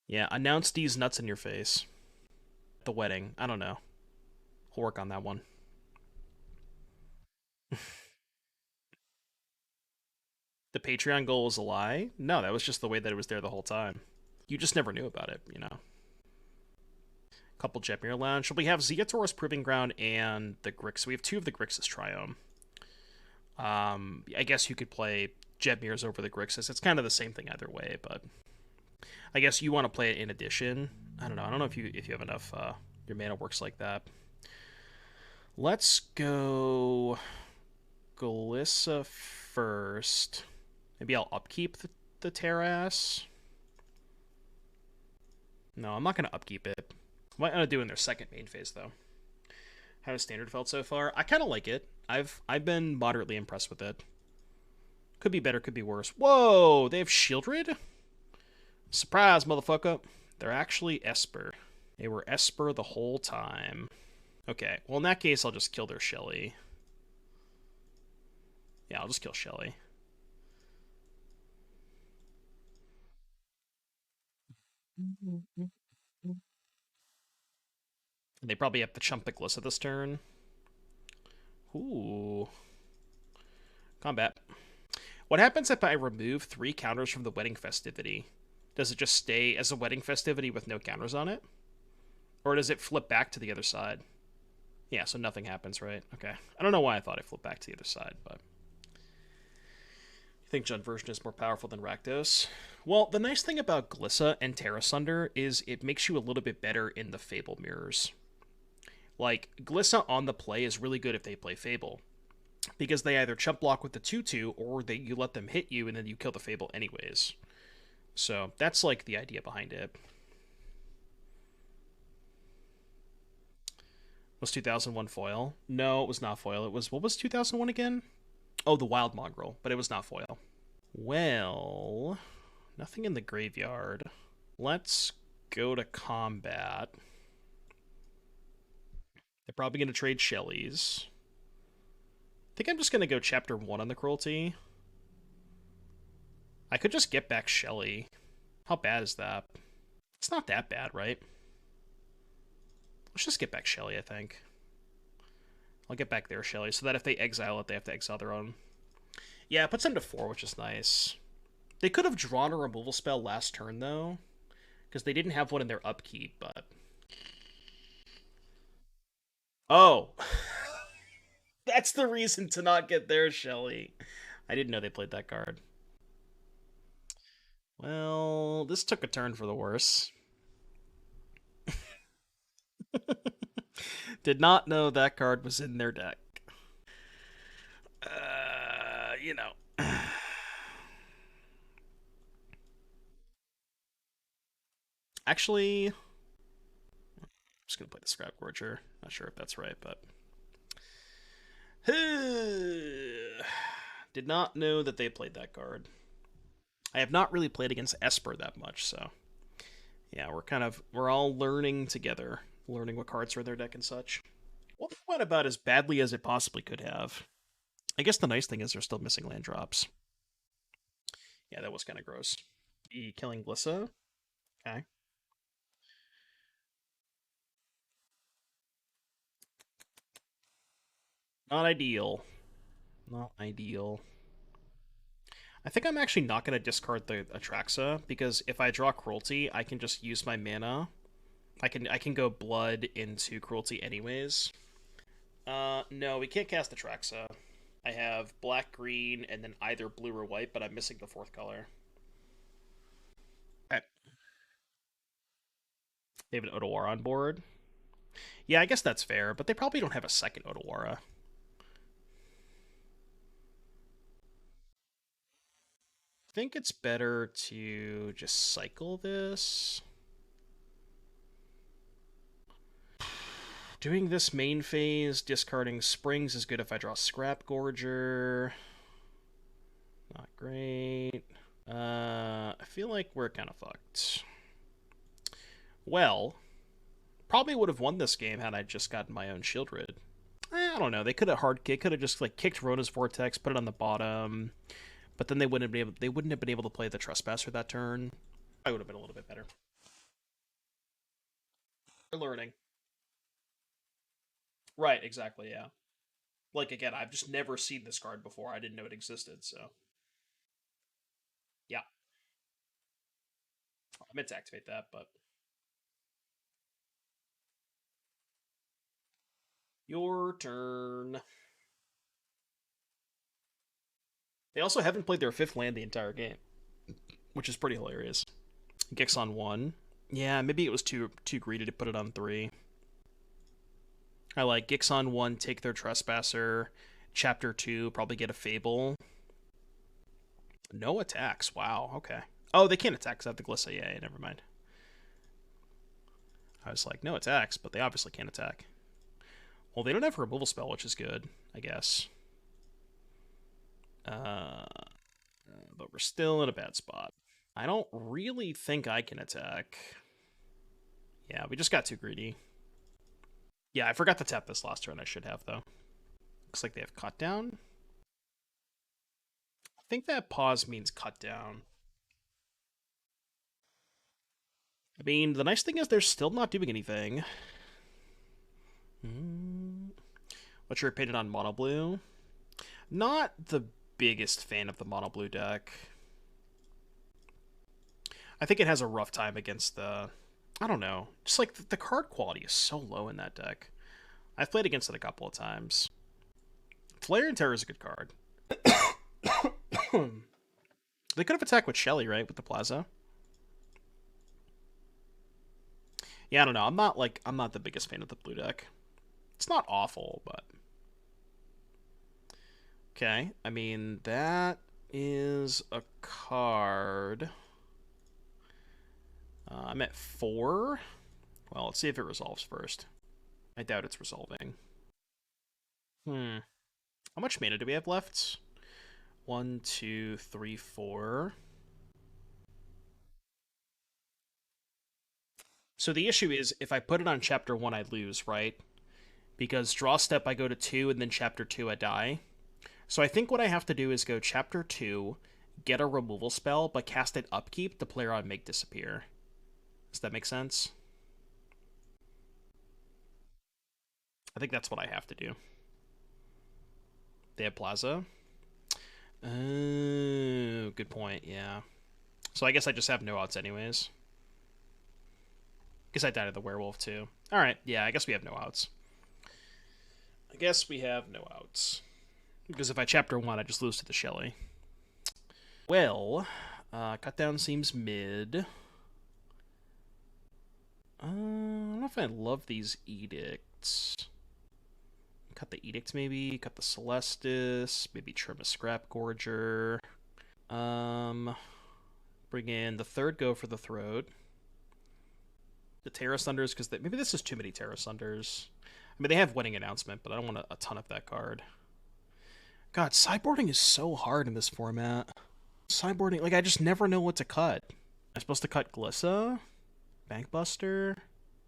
Yeah, announce these nuts in your face. The wedding. I don't know. We'll work on that one. The Patreon goal was a lie? No, that was just the way that it was there the whole time. You just never knew about it, you know. Couple Jetmir Lounge. We have Zeator's Proving Ground and the Grix. So we have two of the Grixis Triome. I guess you could play Jetmirs over the Grixis. It's kind of the same thing either way, but I guess you want to play it in addition. I don't know. I don't know if you have enough. Your mana works like that. Let's go Glissa first. Maybe I'll upkeep the Terras. No, I'm not going to upkeep it. What am I going to do in their second main phase, though? How has Standard felt so far? I kind of like it. I've been moderately impressed with it. Could be better, could be worse. Whoa, they have Shieldred? Surprise, motherfucker. They're actually Esper. They were Esper the whole time. Okay, well in that case, I'll just kill their Shelly. Yeah, I'll just kill Shelly. And they probably have to chump the Glissa this turn. Ooh. Combat. What happens if I remove 3 counters from the wedding festivity? Does it just stay as a wedding festivity with no counters on it? Or does it flip back to the other side? Yeah, so nothing happens, right? Okay. I don't know why I thought it flipped back to the other side, but... I think Jund version is more powerful than Rakdos. Well, the nice thing about Glissa and Terra Sunder is it makes you a little bit better in the Fable mirrors. Like, Glissa on the play is really good if they play Fable. Because they either chump block with the 2-2, or you let them hit you and then you kill the Fable anyways. So, that's like the idea behind it. Was 2001 foil? No, it was not foil. It was, what was 2001 again? Oh, the Wild Mongrel, but it was not foil. Well, nothing in the graveyard. Let's go to combat. They're probably going to trade Shellys. I think I'm just going to go Chapter 1 on the Cruelty. I could just get back Shelly. How bad is that? It's not that bad, right? Let's just get back Shelly, I think. I'll get back their Shelly, so that if they exile it, they have to exile their own. Yeah, it puts them to 4, which is nice. They could have drawn a removal spell last turn, though, because they didn't have one in their upkeep, but... Oh! That's the reason to not get their Shelly. I didn't know they played that card. Well, this took a turn for the worse. Did not know that card was in their deck. You know. Actually, I'm just going to play the Scrap Gorger. Not sure if that's right, but... Did not know that they played that card. I have not really played against Esper that much, so... Yeah, we're all learning together. Learning what cards are in their deck and such. Well, that went about as badly as it possibly could have. I guess the nice thing is they're still missing land drops. Yeah, that was kind of gross. Killing Glissa? Okay. Not ideal. Not ideal. I think I'm actually not going to discard the Atraxa, because if I draw Cruelty, I can just use my mana. I can go Blood into Cruelty anyways. No, we can't cast Atraxa. I have black, green, and then either blue or white, but I'm missing the fourth color. Okay. They have an Otawara on board. Yeah, I guess that's fair, but they probably don't have a second Otawara. I think it's better to just cycle this. Doing this main phase, discarding Springs is good if I draw Scrap Gorger. Not great. I feel like we're kind of fucked. Well, probably would have won this game had I just gotten my own Shield Rid. I don't know. They could have just like kicked Rona's Vortex, put it on the bottom, but then they wouldn't have been able to play the Trespasser that turn. I would have been a little bit better. We're learning. Right, exactly, yeah. Like again, I've just never seen this card before. I didn't know it existed, so yeah. I meant to activate that, but your turn. They also haven't played their fifth land the entire game, which is pretty hilarious. Gix on 1. Yeah, maybe it was too greedy to put it on 3. I like Gix on 1, take their Trespasser. Chapter 2, probably get a Fable. No attacks. Wow, okay. Oh, they can't attack because I have the Glissa. Yeah, never mind. I was like, no attacks, but they obviously can't attack. Well, they don't have a removal spell, which is good, I guess. But we're still in a bad spot. I don't really think I can attack. Yeah, we just got too greedy. Yeah, I forgot to tap this last turn. I should have, though. Looks like they have cut down. I think that pause means cut down. I mean, the nice thing is they're still not doing anything. What's your opinion on mono blue? Not the biggest fan of the mono blue deck. I think it has a rough time against the... I don't know. Just like the card quality is so low in that deck. I've played against it a couple of times. Flare and Terror is a good card. They could have attacked with Shelly, right? With the Plaza. Yeah, I don't know. I'm not the biggest fan of the blue deck. It's not awful, but okay. I mean, that is a card. I'm at 4. Well, let's see if it resolves first. I doubt it's resolving. How much mana do we have left? 1, 2, 3, 4. So the issue is, if I put it on chapter 1, I lose, right? Because draw step, I go to 2, and then chapter 2, I die. So I think what I have to do is go chapter 2, get a removal spell, but cast it upkeep to play around make disappear. Does that make sense? I think that's what I have to do. They have Plaza. Oh, good point, yeah. So I guess I just have no outs anyways. Guess I died of the werewolf too. Alright, yeah, I guess we have no outs. I guess we have no outs. Because if I chapter 1, I just lose to the Shelly. Well, cut down seems mid. I don't know if I love these edicts. Cut the edict maybe, cut the Celestis, maybe trim a Scrap Gorger. Bring in the third Go for the Throat. The Terra Sunders, because maybe this is too many Terra Sunders. I mean, they have Wedding Announcement, but I don't want a ton of that card. God, sideboarding is so hard in this format. Sideboarding, like, I just never know what to cut. I'm supposed to cut Glissa? Bankbuster?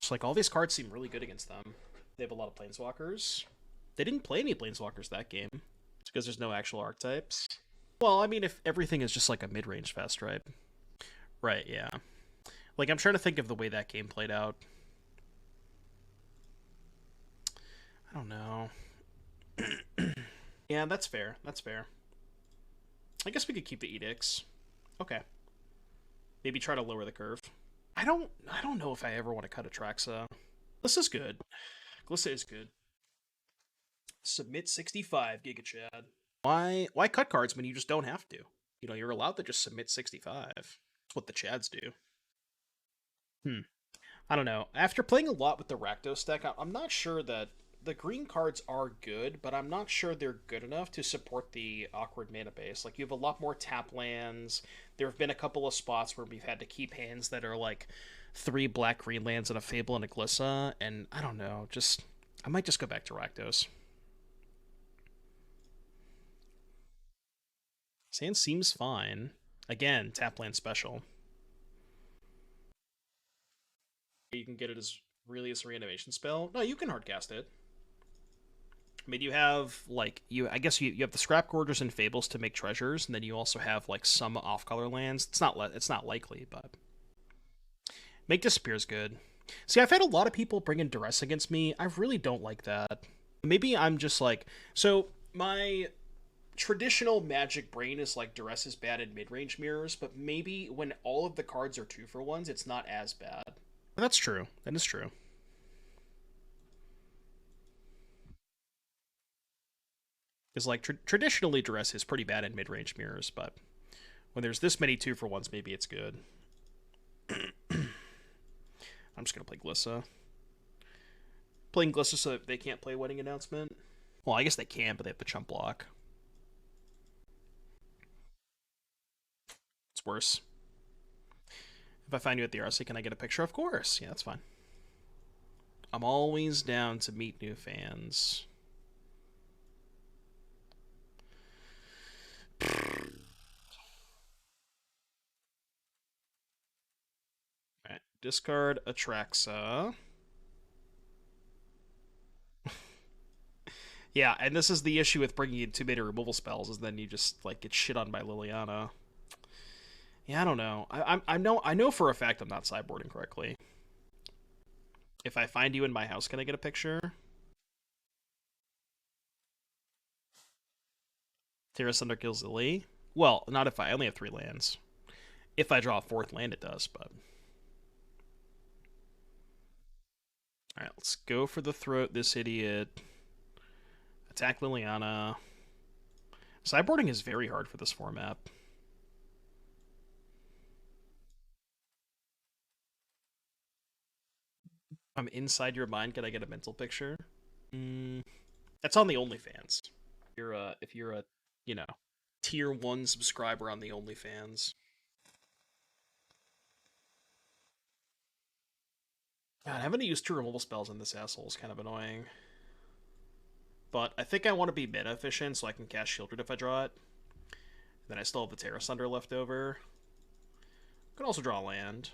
Just like, all these cards seem really good against them. They have a lot of Planeswalkers. They didn't play any Planeswalkers that game. It's because there's no actual archetypes. Well, I mean, if everything is just like a mid-range fest, right? Right, yeah. Like, I'm trying to think of the way that game played out. I don't know. Yeah, that's fair. That's fair. I guess we could keep the edicts. Okay. Maybe try to lower the curve. I don't know if I ever want to cut Atraxa. Glissa's good. Glissa is good. Submit 65 Gigachad. Why cut cards when you just don't have to? You know, you're allowed to just submit 65. That's what the Chads do. Hmm. I don't know. After playing a lot with the Rakdos deck, I'm not sure that the green cards are good, but I'm not sure they're good enough to support the awkward mana base. Like, you have a lot more tap lands. There have been a couple of spots where we've had to keep hands that are like three black green lands and a Fable and a Glissa, and I don't know. Just I might just go back to Rakdos. Sand seems fine. Again, tap land special. You can get it as really as a reanimation spell. No, you can hardcast it. I mean, you have like I guess you have the scrap gorgers and fables to make treasures, and then you also have like some off-color lands. It's not likely, but make disappear is good. See, I've had a lot of people bring in duress against me. I really don't like that. Maybe I'm just like so my traditional magic brain is like duress is bad in mid-range mirrors, but maybe when all of the cards are 2-for-1s, it's not as bad. That's true. That is true. Because like traditionally, duress is pretty bad in mid-range mirrors, but when there's this many 2-for-1s, maybe it's good. I'm just gonna play Glissa. Playing Glissa so that they can't play Wedding Announcement. Well, I guess they can, but they have the chump block. It's worse. If I find you at the RC, can I get a picture? Of course. Yeah, that's fine. I'm always down to meet new fans. Alright, discard Atraxa. Yeah, and this is the issue with bringing in too many removal spells, is then you just like get shit on by Liliana. Yeah, I don't know. I know for a fact I'm not sideboarding correctly. If I find you in my house, can I get a picture? Terra Thunder kills Lily. Well, not if I only have 3 lands. If I draw a 4th land, it does, but. Alright, let's go for the throat, this idiot. Attack Liliana. Sideboarding is very hard for this format. I'm inside your mind. Can I get a mental picture? That's on the OnlyFans. If you're a, you know, tier 1 subscriber on the OnlyFans. God, having to use 2 removal spells in this asshole is kind of annoying. But I think I want to be mana efficient so I can cast Shieldred if I draw it. Then I still have the Terra Sunder left over. I can also draw a land.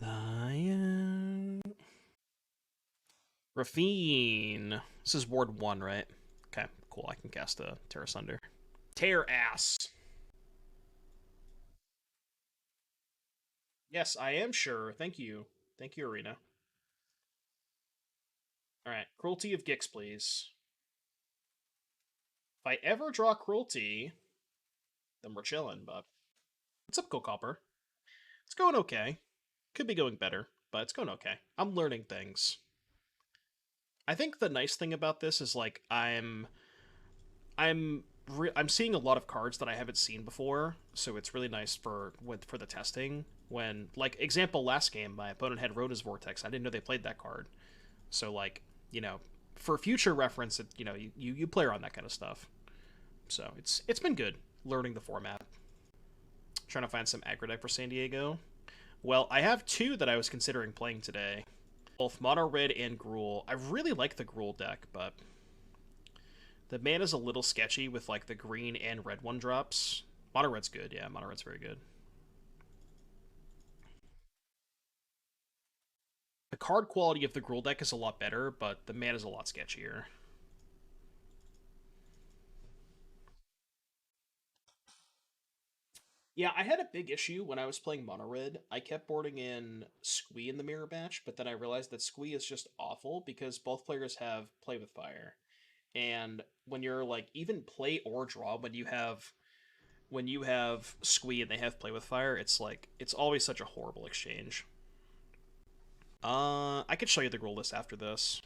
Lion. Rafine. This is Ward 1, right? Okay, cool. I can cast a Terra Sunder. Tear ass. Yes, I am sure. Thank you. Thank you, Arena. Alright, Cruelty of Gix, please. If I ever draw Cruelty, then we're chilling, but. What's up, Go Copper? It's going okay. Could be going better, but it's going okay. I'm learning things. I think the nice thing about this is like I'm I'm seeing a lot of cards that I haven't seen before, so it's really nice for the testing. When like example last game, my opponent had Rhoda's Vortex. I didn't know they played that card, so like you know for future reference, you play around that kind of stuff. So it's been good learning the format. Trying to find some aggro deck for San Diego. Well, I have 2 that I was considering playing today. Both Mono Red and Gruul. I really like the Gruul deck, but the mana's a little sketchy with like the green and red 1-drops. Mono Red's good, yeah, Mono Red's very good. The card quality of the Gruul deck is a lot better, but the mana's a lot sketchier. Yeah, I had a big issue when I was playing Mono Red. I kept boarding in Squee in the mirror match, but then I realized that Squee is just awful because both players have Play with Fire. And when you're like even play or draw, when you have Squee and they have Play with Fire, it's like it's always such a horrible exchange. I could show you the rule list after this.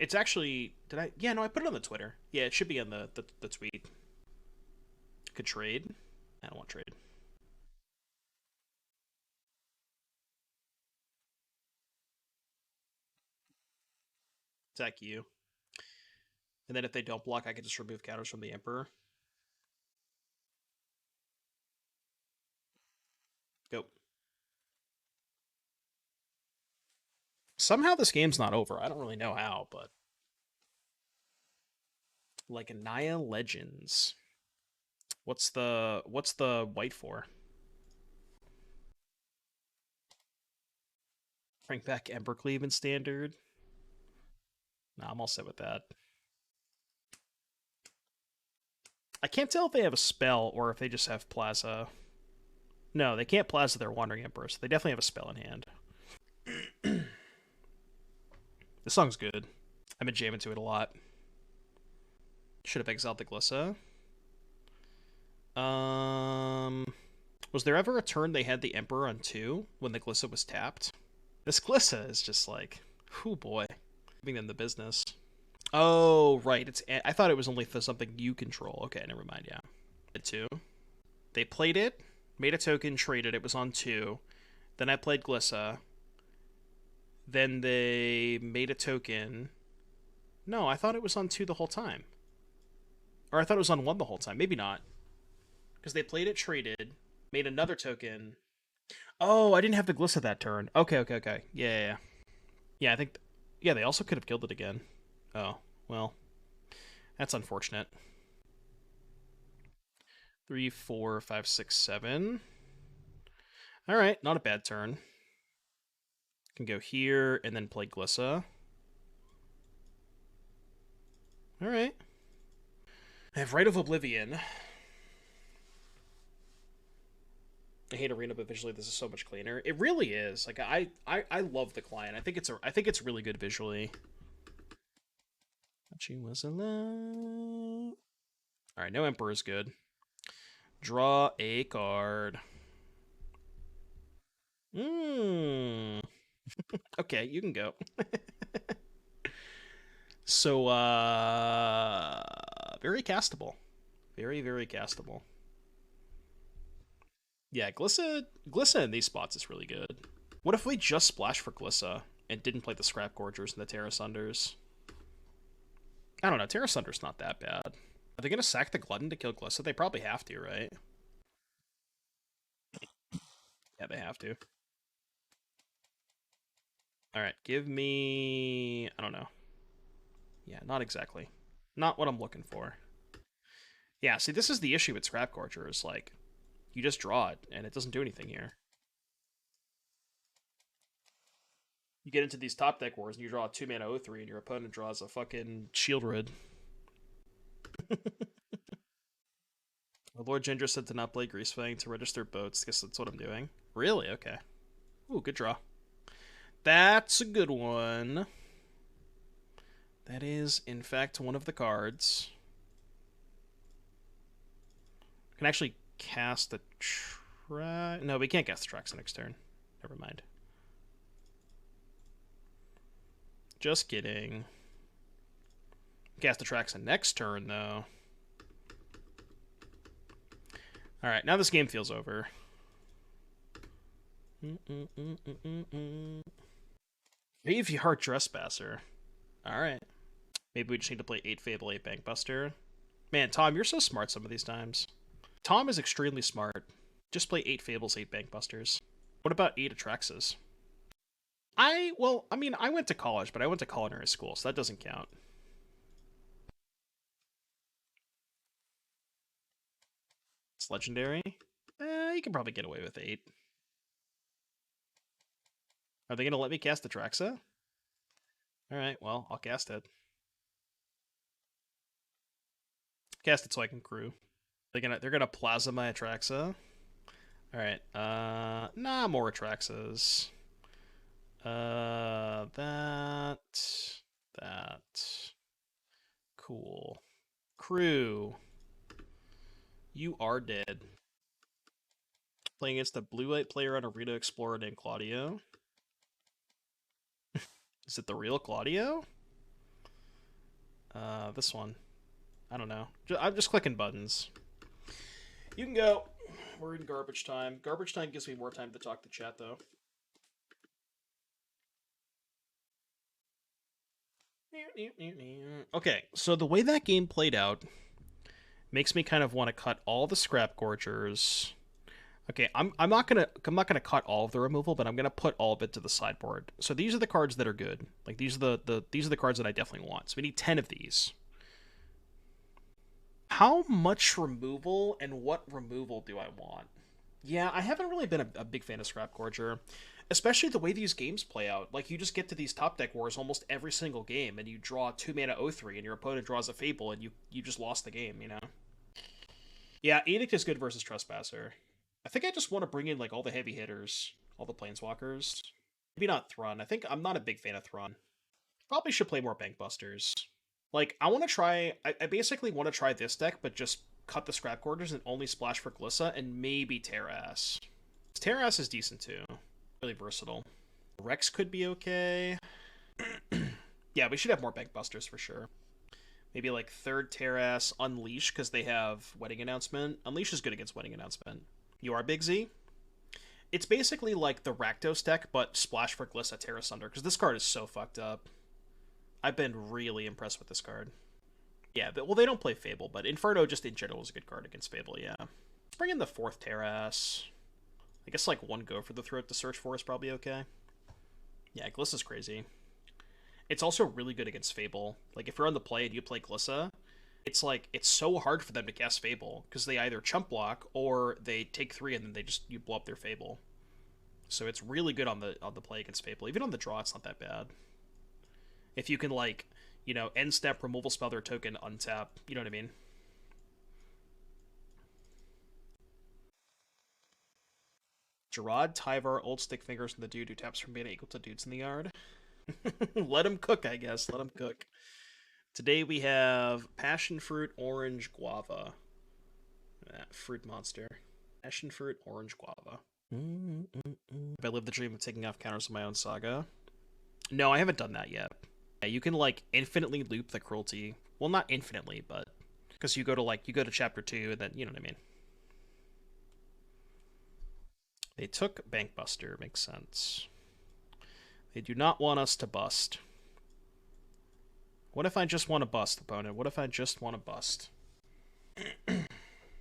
It's actually did I? Yeah, no, I put it on the Twitter. Yeah, it should be on the tweet. Could trade. I don't want trade. Attack you, and then if they don't block, I can just remove counters from the Emperor. Go. Somehow this game's not over. I don't really know how, but like Anaya Legends. What's the white for? Bring back Embercleave in standard. Nah, I'm all set with that. I can't tell if they have a spell or if they just have Plaza. No, they can't Plaza their Wandering Emperor, so they definitely have a spell in hand. This song's good. I've been jamming to it a lot. Should have exiled the Glissa. Was there ever a turn they had the Emperor on 2 when the Glissa was tapped? This Glissa is just like, oh boy, giving them the business. Oh, right. I thought it was only for something you control. Okay, never mind. Yeah, it too. They played it, made a token, traded. It was on 2. Then I played Glissa. Then they made a token. No, I thought it was on 2 the whole time. Or I thought it was on 1 the whole time. Maybe not. Because they played it, traded, made another token. Oh, I didn't have the Glissa that turn. Okay, okay, okay. Yeah, yeah, yeah. Yeah, I think. Yeah, they also could have killed it again. Oh, well. That's unfortunate. 3, 4, 5, 6, 7. Alright, not a bad turn. Can go here and then play Glissa. Alright. I have Rite of Oblivion. I hate Arena, but visually this is so much cleaner. It really is. Like I love the client. I think it's really good visually. She was alone. All right, no Emperor is good. Draw a card. Okay, you can go. So very castable. Very, very castable. Yeah, Glissa in these spots is really good. What if we just splash for Glissa and didn't play the Scrap Gorgers and the Terra Sunders? I don't know, Terra Sunder's not that bad. Are they gonna sack the Glutton to kill Glissa? They probably have to, right? Yeah, they have to. Alright, give me... I don't know. Yeah, not exactly. Not what I'm looking for. Yeah, see, this is the issue with Scrap Gorger, is like, you just draw it, and it doesn't do anything here. You get into these top deck wars, and you draw a 2-mana O3, and your opponent draws a fucking Shield Rid. Lord Ginger said to not play Greasefang to register boats. Guess that's what I'm doing. Really? Okay. Ooh, good draw. That's a good one. That is, in fact, one of the cards. I can actually cast the No, we can't cast the Atraxa next turn. Never mind. Just kidding. Cast the Atraxa next turn, though. Alright, now this game feels over. Graveyard Trespasser. Alright. Maybe we just need to play 8 Fable, 8 Bankbuster. Man, Tom, you're so smart some of these times. Tom is extremely smart. Just play 8 Fables, 8 Bankbusters. What about 8 Atraxas? I went to college, but I went to culinary school, so that doesn't count. It's legendary. You can probably get away with 8. Are they going to let me cast Atraxa? Alright, well, I'll cast it. Cast it so I can crew. They're gonna Plaza my Atraxa. All right. Nah, more Atraxas. That, that. Cool. Crew, you are dead. Playing against the blue light player on Arena Explorer named Claudio. Is it the real Claudio? This one. I don't know. I'm just clicking buttons. You can go. We're in garbage time. Garbage time gives me more time to talk to chat, though. Okay, so the way that game played out makes me kind of want to cut all the scrap gorgers. Okay, I'm not gonna cut all of the removal, but I'm gonna put all of it to the sideboard. So these are the cards that are good. Like these are these are the cards that I definitely want. So we need 10 of these. How much removal and what removal do I want? Yeah, I haven't really been a big fan of Scrap Gorger, especially the way these games play out. Like you just get to these top deck wars almost every single game, and you draw 2 mana O3, and your opponent draws a Fable, and you just lost the game. You know? Yeah, Edict is good versus Trespasser. I think I just want to bring in like all the heavy hitters, all the planeswalkers. Maybe not Thrun. I think I'm not a big fan of Thrun. Probably should play more Bankbusters. Like I want to try. I basically want to try this deck, but just cut the scrap quarters and only splash for Glissa and maybe Terras. Terras is decent too. Really versatile. Rex could be okay. Yeah, we should have more Bankbusters for sure. Maybe like third Terras, Unleash, because they have Wedding Announcement. Unleash is good against Wedding Announcement. You are Big Z? It's basically like the Rakdos deck, but splash for Glissa Terra Sunder, because this card is so fucked up. I've been really impressed with this card. Yeah, well, they don't play Fable, but Inferno just in general is a good card against Fable, yeah. Let's bring in the fourth Terras. I guess like one go for the throat to search for is probably okay. Yeah, Glissa's crazy. It's also really good against Fable. Like, if you're on the play and you play Glissa, it's like, it's so hard for them to cast Fable, because they either chump block, or they take 3 and then you blow up their Fable. So it's really good on the play against Fable. Even on the draw, it's not that bad. If you can, like, you know, end step, removal spell their token, untap, you know what I mean? Gerard, Tyvar, Old Stick Fingers, and the dude who taps from mana equal to dudes in the yard. Let him cook, I guess. Let him cook. Today we have Passion Fruit, Orange, Guava. That fruit monster. Passion Fruit, Orange, Guava. Have I lived the dream of taking off counters on my own saga? No, I haven't done that yet. Yeah, you can like infinitely loop the cruelty. Well, not infinitely, but because you go to chapter 2 and then you know what I mean. They took Bankbuster, makes sense. They do not want us to bust. What if I just want to bust, opponent? What if I just want to bust?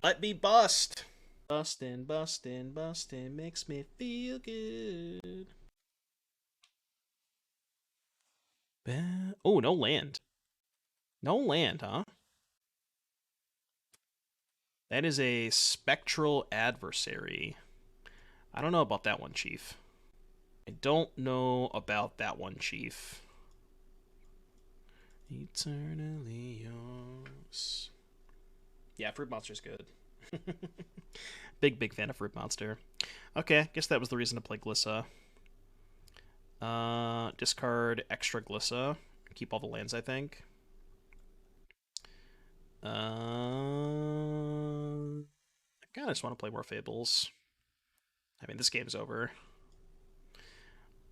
Let me bust! Bustin', bustin', bustin' makes me feel good. Oh, no land. No land, huh? That is a Spectral Adversary. I don't know about that one, Chief. I don't know about that one, Chief. Eternally yours. Yeah, Fruit Monster's good. Big fan of Fruit Monster. Okay, guess that was the reason to play Glissa. Discard extra Glissa. Keep all the lands, I think. I kind of just want to play more Fables. I mean, this game's over.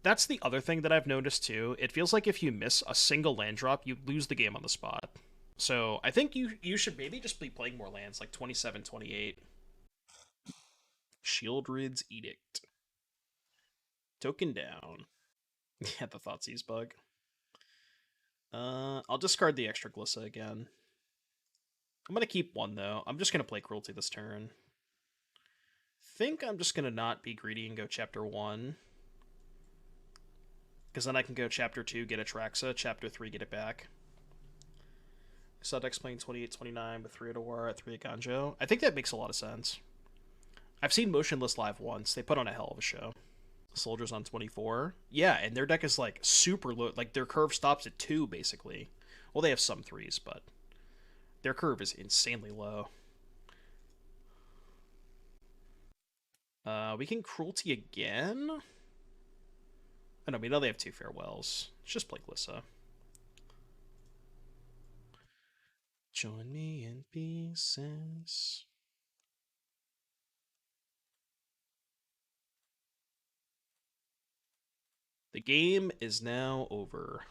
That's the other thing that I've noticed too. It feels like if you miss a single land drop, you lose the game on the spot. So I think you should maybe just be playing more lands, like 27, 28. Shieldred's Edict. Token down. Yeah, the Thoughtseize bug. I'll discard the extra Glissa again. I'm gonna keep one though. I'm just gonna play Cruelty this turn. Think I'm just gonna not be greedy and go chapter 1. Because then I can go chapter 2, get Atraxa, chapter 3, get it back. Exotics playing 28, 29 with 3 at Aurora, 3 at Ganjo. I think that makes a lot of sense. I've seen Motionless live once. They put on a hell of a show. Soldiers on 24. Yeah, and their deck is like super low. Like their curve stops at 2, basically. Well, they have some 3s, but their curve is insanely low. We can Cruelty again? Oh no, we know they have 2 farewells. Let's just play Glissa. Join me in pieces. The game is now over.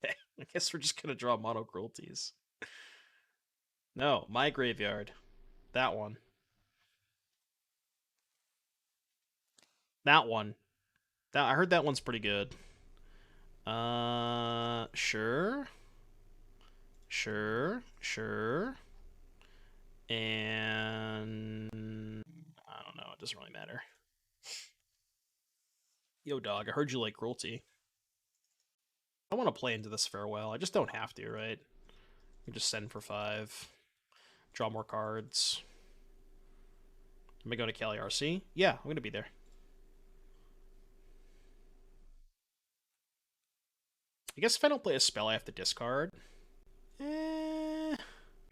I guess we're just gonna draw mono cruelties. No, my graveyard. That one. That one. I heard that one's pretty good. Sure. Sure. And I don't know, it doesn't really matter. Yo dog, I heard you like cruelty. I want to play into this farewell. I just don't have to, right? We just send for 5. Draw more cards. Am I going to Cali RC? Yeah, I'm going to be there. I guess if I don't play a spell, I have to discard. I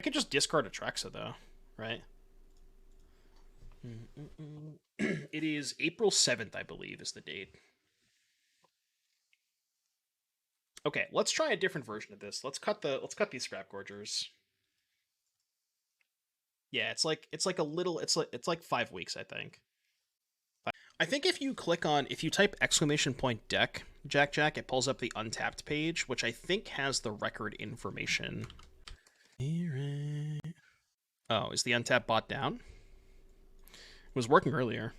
could just discard Atraxa, though, right? It is April 7th, I believe, is the date. Okay, let's try a different version of this. Let's cut these scrap gorgers. Yeah, it's like it's like 5 weeks, I think. I think if you type !deck Jack, it pulls up the untapped page, which I think has the record information. Oh, is the untapped bot down? It was working earlier.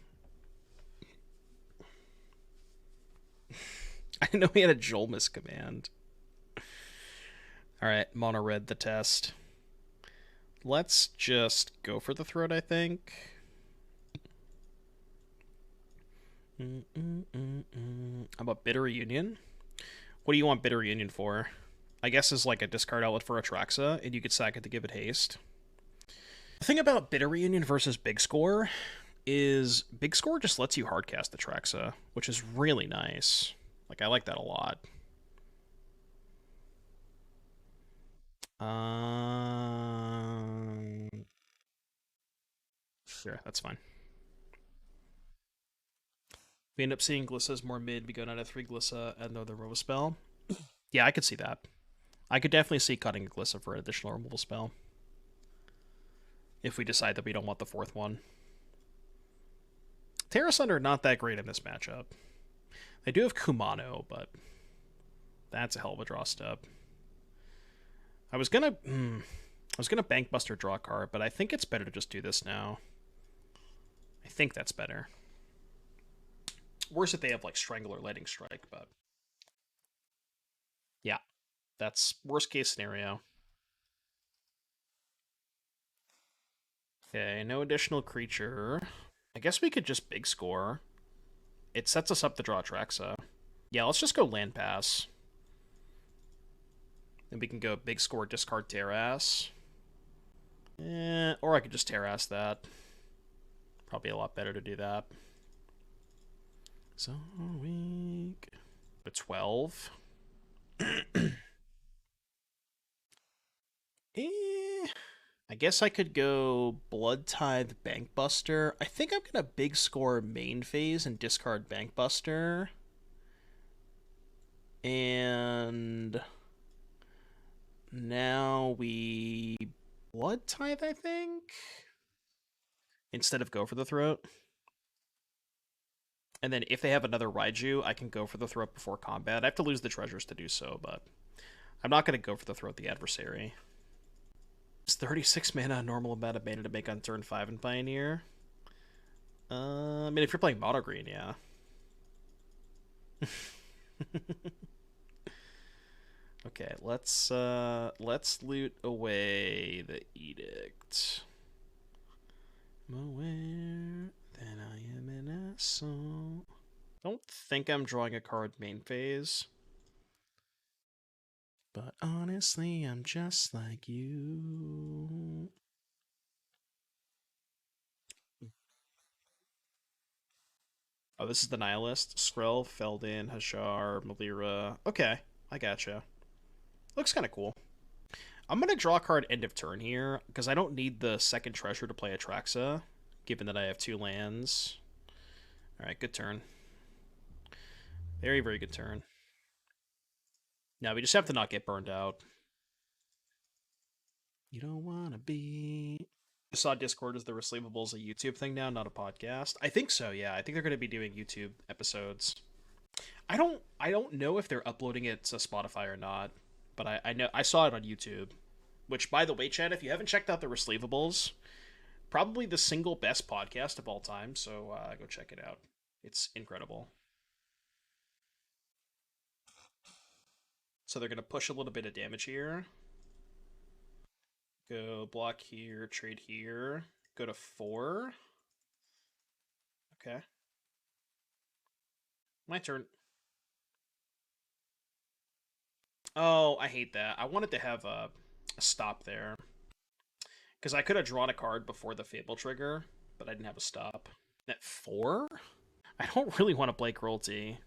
I didn't know he had a Jolmis command. Alright, mono red the test. Let's just go for the throat, I think. How about Bitter Reunion? What do you want Bitter Reunion for? I guess is like a discard outlet for Atraxa, and you could sack it to give it haste. The thing about Bitter Reunion versus Big Score is Big Score just lets you hardcast Atraxa, which is really nice. Like, I like that a lot. Sure, that's fine. We end up seeing Glissa's more mid. We go down to 3 Glissa and another removal spell. Yeah, I could see that. I could definitely see cutting a Glissa for an additional removal spell. If we decide that we don't want the 4th one. Terra Sunder not that great in this matchup. They do have Kumano, but that's a hell of a draw step. I was gonna Bankbuster draw a card, but I think it's better to just do this now. I think that's better. Worse if they have like Strangle or Lightning Strike, but yeah, that's worst case scenario. Okay, no additional creature. I guess we could just big score. It sets us up to draw Atraxa. Yeah, let's just go land pass. Then we can go big score, discard Terras. Or I could just Terras that. Probably a lot better to do that. So weak. A 12. I guess I could go Blood Tithe Bankbuster. I think I'm gonna big score main phase and discard Bankbuster. And now we Blood Tithe, I think? Instead of go for the throat. And then if they have another Raiju, I can go for the throat before combat. I have to lose the treasures to do so, but I'm not going to go for the throat the adversary. It's 36 mana, a normal amount of mana to make on turn 5 in Pioneer. I mean, if you're playing mono green, yeah. Okay, let's loot away the edict. I'm aware that I am an assault. Don't think I'm drawing a card main phase. But honestly, I'm just like you. Oh, this is the Nihilist. Skrell, Feldin, Hajar, Malira. Okay, I gotcha. Looks kind of cool. I'm going to draw a card end of turn here, because I don't need the second treasure to play Atraxa, given that I have 2 lands. Alright, good turn. Very, very good turn. Now we just have to not get burned out. You don't want to be... I saw Discord as the Receivables a YouTube thing now, not a podcast. I think so, yeah. I think they're going to be doing YouTube episodes. I don't know if they're uploading it to Spotify or not, but I know I saw it on YouTube. Which, by the way, Chad, if you haven't checked out the Receivables, probably the single best podcast of all time, so go check it out. It's incredible. So they're going to push a little bit of damage here. Go block here, trade here. Go to 4. Okay. My turn. Oh, I hate that. I wanted to have a stop there. Because I could have drawn a card before the Fable trigger, but I didn't have a stop. At 4? I don't really want to play Cruelty.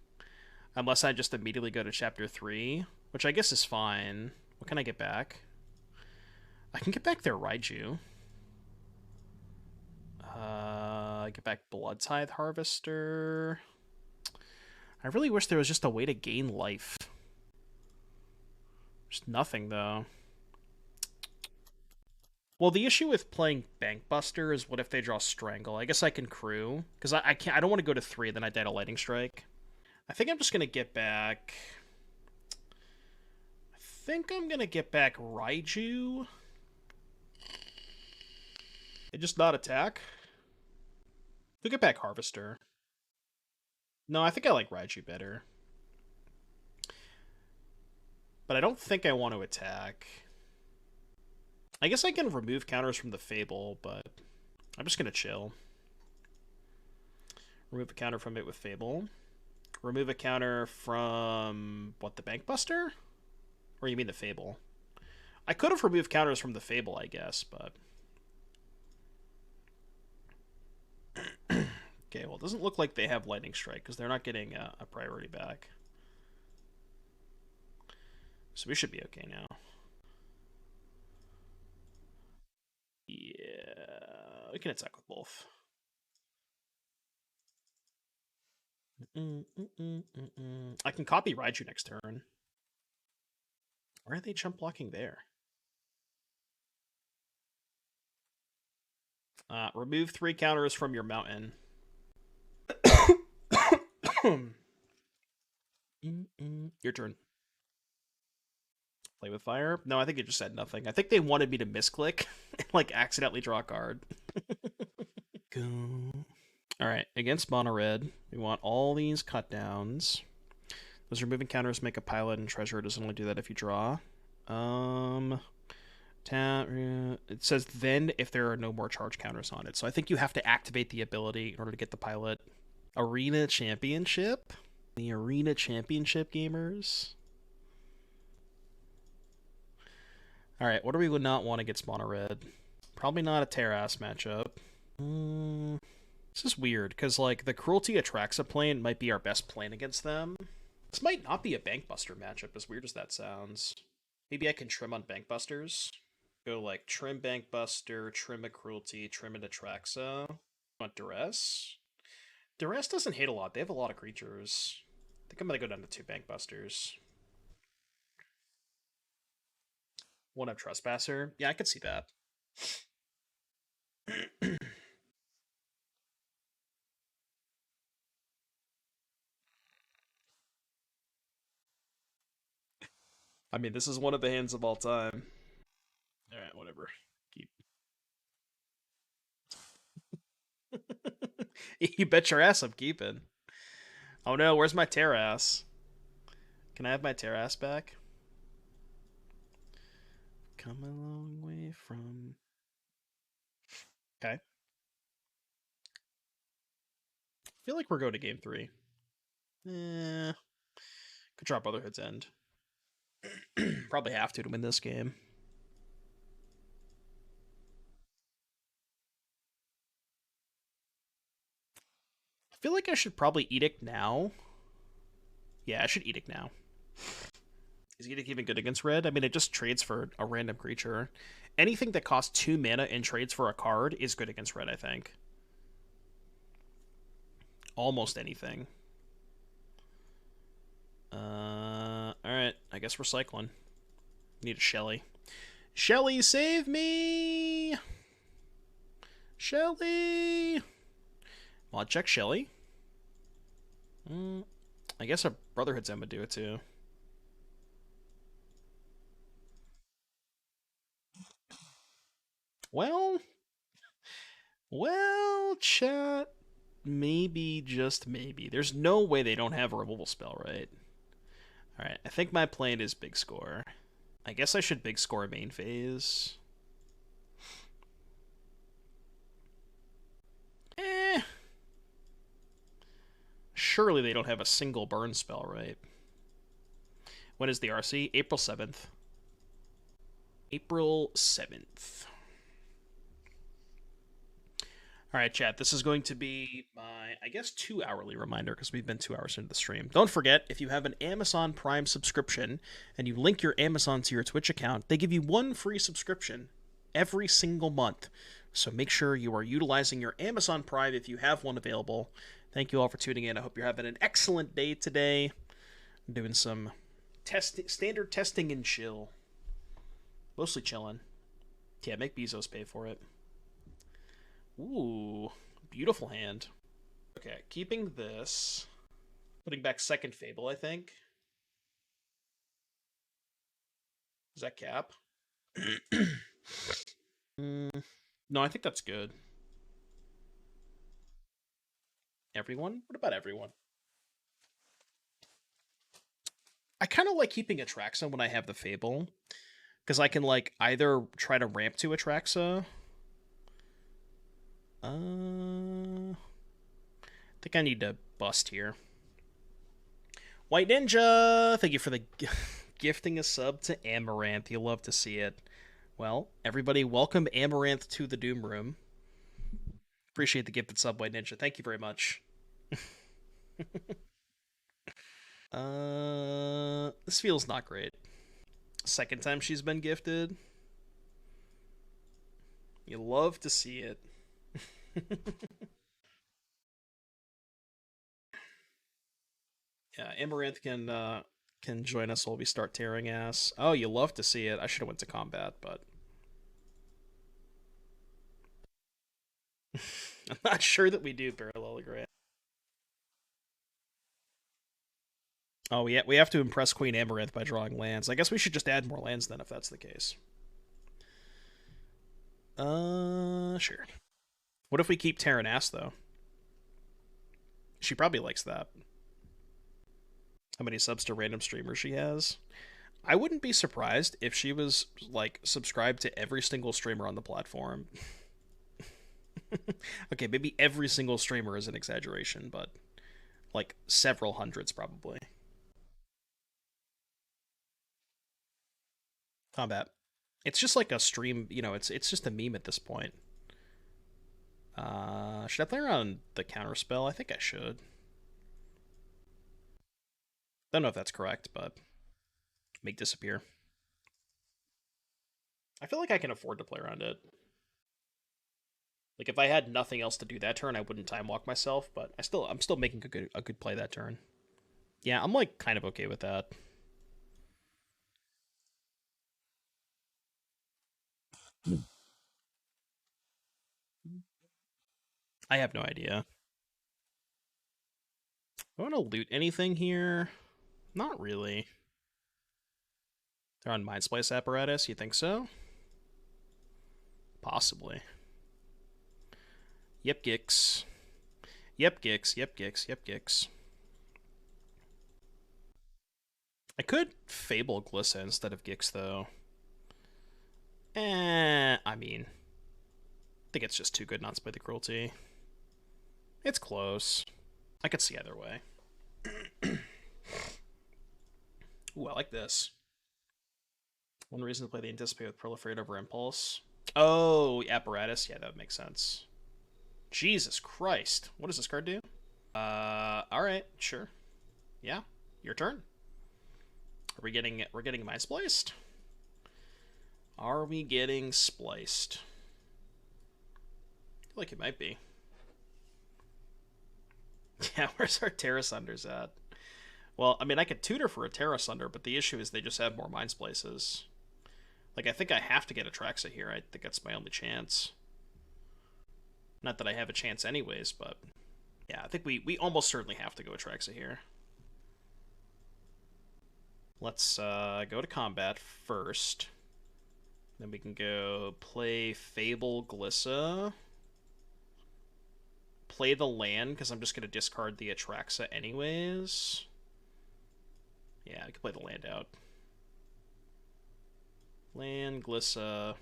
Unless I just immediately go to Chapter 3, which I guess is fine. What can I get back? I can get back their Raiju. Get back Blood Tithe Harvester. I really wish there was just a way to gain life. There's nothing, though. Well, the issue with playing Bankbuster is what if they draw Strangle? I guess I can crew. Because I can't. I don't want to go to 3, then I die to Lightning Strike. I think I'm just going to get back... I think I'm going to get back Raiju. And just not attack. We'll get back Harvester. No, I think I like Raiju better. But I don't think I want to attack. I guess I can remove counters from the Fable, but I'm just going to chill. Remove a counter from it with Fable. Remove a counter from, what, the Bankbuster? Or you mean the Fable? I could have removed counters from the Fable, I guess, but... Okay, well, it doesn't look like they have Lightning Strike, because they're not getting a priority back. So we should be okay now. Yeah, we can attack with both. I can copy Raiju next turn. Why are they jump blocking there? Remove 3 counters from your mountain. Your turn. Play with fire? No, I think it just said nothing. I think they wanted me to misclick and like accidentally draw a card. Go. Alright, against mono red, we want all these cut downs. Those removing counters make a pilot, and treasure doesn't only do that if you draw. It says then if there are no more charge counters on it. So I think you have to activate the ability in order to get the pilot. Arena Championship? The Arena Championship gamers? Alright, what do we would not want against mono red? Probably not a Terras matchup. This is weird, because like the Cruelty Atraxa plane might be our best plane against them. This might not be a Bankbuster matchup, as weird as that sounds. Maybe I can trim on Bankbusters. Go like trim Bankbuster, trim a Cruelty, trim an Atraxa. Want Duress? Duress doesn't hit a lot. They have a lot of creatures. I think I'm gonna go down to 2 Bankbusters. One of Trespasser. Yeah, I could see that. I mean, this is one of the hands of all time. Alright, whatever. Keep. You bet your ass I'm keeping. Oh no, where's my Terras? Can I have my Terras back? Come a long way from... Okay. I feel like we're going to game 3. Could drop Brotherhood's End. Probably have to win this game. I feel like I should probably Edict now. Yeah, I should Edict now. Is Edict even good against red? I mean, it just trades for a random creature. Anything that costs 2 mana and trades for a card is good against red, I think. almost anything. Alright, I guess we're cycling. Need a Shelly. Shelly, save me! Shelly! Well, I'll check Shelly. I guess a Brotherhood Zen would do it too. Well, chat. Maybe, just maybe. There's no way they don't have a removal spell, right? Alright, I think my plan is big score. I guess I should big score main phase. Surely they don't have a single burn spell, right? When is the RC? April 7th. April 7th. Alright, chat, this is going to be my, I guess, 2-hourly reminder, because we've been 2 hours into the stream. Don't forget, if you have an Amazon Prime subscription, and you link your Amazon to your Twitch account, they give you one free subscription every single month. So make sure you are utilizing your Amazon Prime if you have one available. Thank you all for tuning in. I hope you're having an excellent day today. I'm doing some standard testing and chill. Mostly chilling. Yeah, make Bezos pay for it. Ooh, beautiful hand. Okay, keeping this. Putting back second Fable, I think. Is that cap? No, I think that's good. Everyone? What about everyone? I kind of like keeping Atraxa when I have the Fable. Because I can, like, either try to ramp to Atraxa. I think I need to bust here. White Ninja! Thank you for the gifting a sub to Amaranth. You'll love to see it. Well, everybody, welcome Amaranth to the Doom Room. Appreciate the gifted sub, White Ninja. Thank you very much. This feels not great. Second time she's been gifted. You love to see it. Yeah, Amaranth can join us while we start tearing ass. Oh, you love to see it. I should have went to combat, but I'm not sure that we do parallelogram. Oh, we have to impress Queen Amaranth by drawing lands. I guess we should just add more lands then, if that's the case. Sure. What if we keep tearing ass though? She probably likes that. How many subs to random streamers she has? I wouldn't be surprised if she was, like, subscribed to every single streamer on the platform. Okay, maybe every single streamer is an exaggeration, but, like, several hundreds probably. Combat. It's just like a stream, you know, it's just a meme at this point. Should I play around the counterspell? I think I should. Don't know if that's correct, but make disappear. I feel like I can afford to play around it. Like if I had nothing else to do that turn, I wouldn't time walk myself, but I'm still making a good play that turn. Yeah, I'm like kind of okay with that. I have no idea. I want to loot anything here? Not really. They're on Mind Splice apparatus. You think so? Possibly. Yep, Gix. Yep, Gix. Yep, Gix. Yep, Gix. I could Fable Glissa instead of Gix, though. I mean, I think it's just too good not to play the Cruelty. It's close. I could see either way. Ooh, I like this. One reason to play the Anticipate with Proliferate over Impulse. Oh, apparatus. Yeah, that would make sense. Jesus Christ. What does this card do? Alright, sure. Yeah, your turn. We're getting Mind Spliced? Are we getting spliced? I feel like it might be. Yeah, where's our Terra Sunders at? Well, I mean, I could tutor for a Terra Sunder, but the issue is they just have more Minds Places. Like, I think I have to get Atraxa here. I think that's my only chance. Not that I have a chance anyways, but yeah, I think we almost certainly have to go Atraxa here. Let's go to combat first. Then we can go play Fable Glissa. Play the land, because I'm just going to discard the Atraxa anyways. Yeah, we can play the land out. Land, Glissa.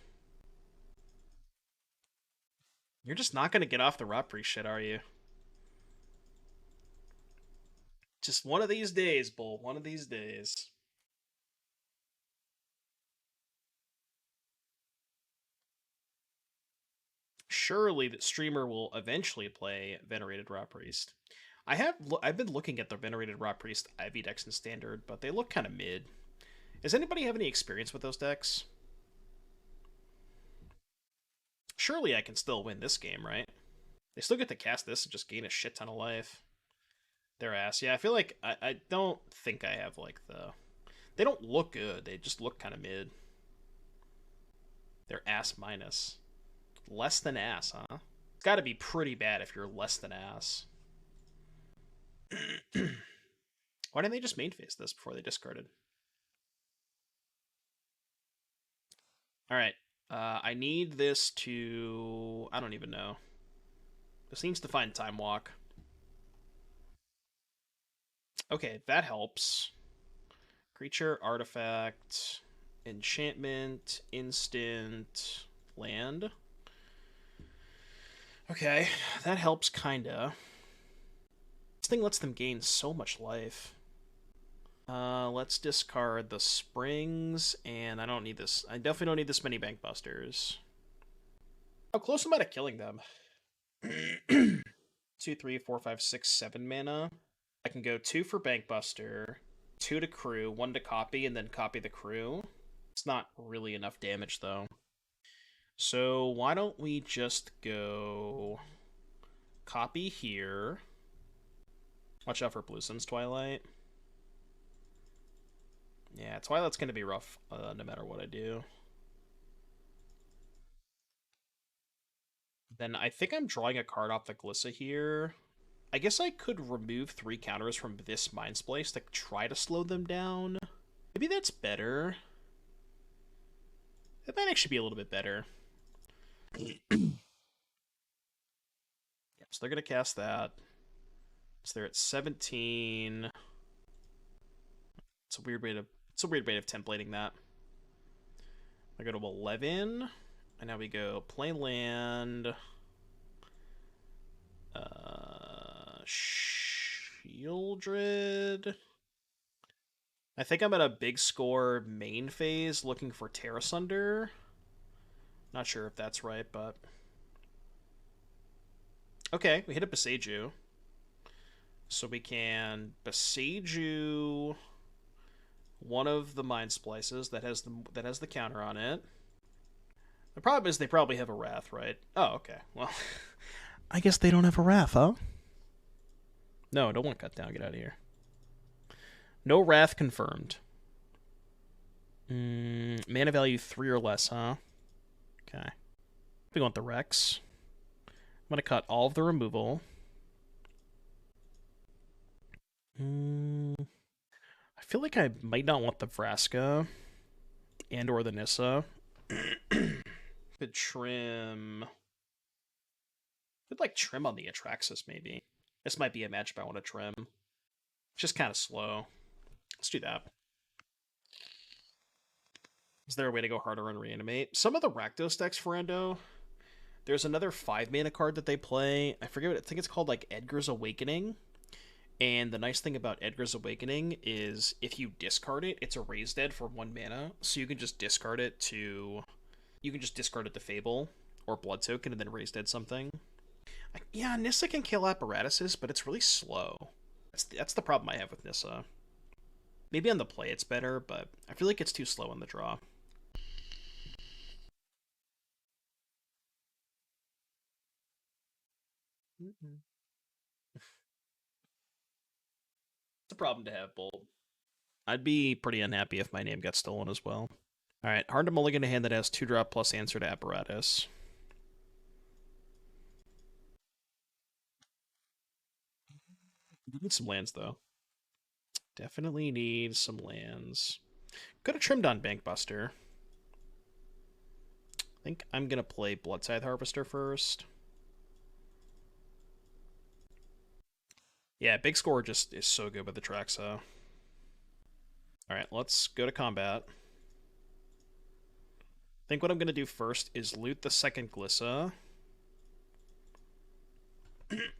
You're just not going to get off the Rot Priest shit, are you? Just one of these days, Bull. One of these days. Surely the streamer will eventually play Venerated Rot Priest. I've been looking at the Venerated Rot Priest Ivy decks in Standard, but they look kind of mid. Does anybody have any experience with those decks? Surely I can still win this game, right? They still get to cast this and just gain a shit ton of life. Their ass. Yeah, I feel like I don't think I have like the. They don't look good. They just look kind of mid. They're ass minus. Less than ass, huh? It's got to be pretty bad if you're less than ass. Why didn't they just main phase this before they discarded? All right. I need this to. I don't even know. This needs to find Time Walk. Okay, that helps. Creature, artifact, enchantment, instant, land. Okay, that helps kinda. This thing lets them gain so much life. Let's discard the springs, and I don't need this. I definitely don't need this many bank busters. How close am I to killing them? 2, 3, 4, 5, 6, 7 mana. I can go 2 for bank buster, 2 to crew, 1 to copy, and then copy the crew. It's not really enough damage though. So why don't we just go copy here. Watch out for Blue Sun's Twilight. Yeah, Twilight's going to be rough no matter what I do. Then I think I'm drawing a card off the Glissa here. I guess I could remove 3 counters from this Mind's Place to try to slow them down. Maybe that's better. That might actually be a little bit better. Yep, so they're going to cast that. So they're at 17. It's a weird way of templating that. I go to 11, and now we go play land. Shieldred. I think I'm at a big score main phase looking for Terra Sunder. Not sure if that's right, but okay, we hit a Beseiju. So we can Beseiju one of the Mind Splices that has the counter on it. The problem is they probably have a Wrath, right? Oh, okay. Well, I guess they don't have a Wrath, huh? No, don't want to cut down. Get out of here. No Wrath confirmed. Mana value 3 or less, huh? Okay. We want the Rex. I'm going to cut all of the removal. I feel like I might not want the Vraska and or the Nissa. Could trim. Could like trim on the Atraxas maybe. This might be a matchup I want to trim. It's just kind of slow. Let's do that. Is there a way to go harder and reanimate? Some of the Rakdos decks for Endo, there's another 5 mana card that they play. I forget what I think it's called, like Edgar's Awakening. And the nice thing about Edgar's Awakening is if you discard it, it's a raise dead for 1 mana. So you can just discard it to. You can just discard it to Fable or Blood Token and then raise dead something. Yeah, Nissa can kill apparatuses, but it's really slow. That's the problem I have with Nissa. Maybe on the play it's better, but I feel like it's too slow on the draw. a problem to have, Bolt. I'd be pretty unhappy if my name got stolen as well. Alright, hard to mulligan a hand that has 2-drop plus answer to apparatus. We need some lands, though. Definitely need some lands. Could have trimmed on Bankbuster. I think I'm going to play Bloodscythe Harvester first. Yeah, Big Score just is so good with the Atraxa. Alright, let's go to combat. I think what I'm going to do first is loot the second Glissa.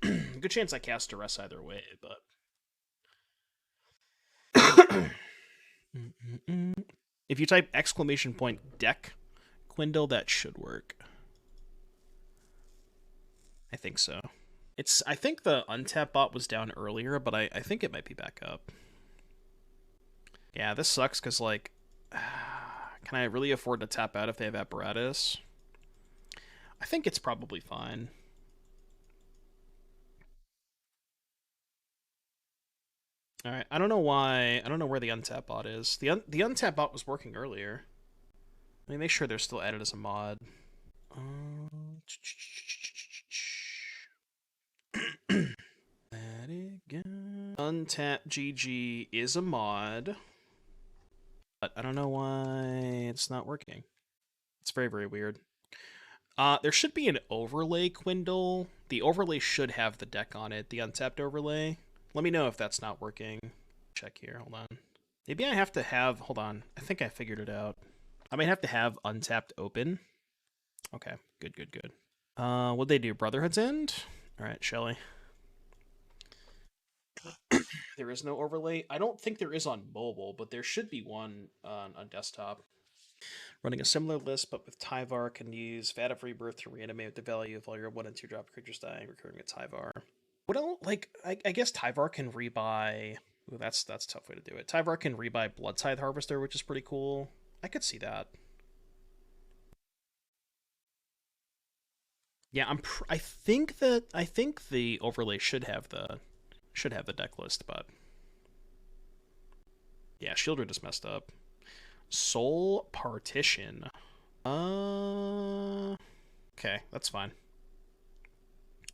Good chance I cast Duress either way, but... If you type !deck Quindle, that should work. I think so. I think the untap bot was down earlier, but I think it might be back up. Yeah, this sucks because, like, can I really afford to tap out if they have apparatus? I think it's probably fine. Alright, I don't know why. I don't know where the untap bot is. The untap bot was working earlier. Let me make sure they're still added as a mod. Let it go. Untap GG is a mod. But I don't know why it's not working. It's very, very weird. There should be an overlay Quindle. The overlay should have the deck on it, the untapped overlay. Let me know if that's not working. Check here, hold on. Maybe I have to have, hold on. I think I figured it out. I might have to have untapped open. Okay, good, good, good. What'd they do? Brotherhood's End? Alright, Shelly. There is no overlay. I don't think there is on mobile, but there should be one on desktop. Running a similar list, but with Tyvar, can use Vat of Rebirth to reanimate with the value of all your 1 and 2 drop creatures dying, recurring a Tyvar. What else? Like, I guess Tyvar can rebuy. Ooh, that's a tough way to do it. Tyvar can rebuy Bloodscythe Harvester, which is pretty cool. I could see that. Yeah, I think the overlay should have the deck list, but yeah, Shieldred is messed up. Soul Partition. Okay, that's fine.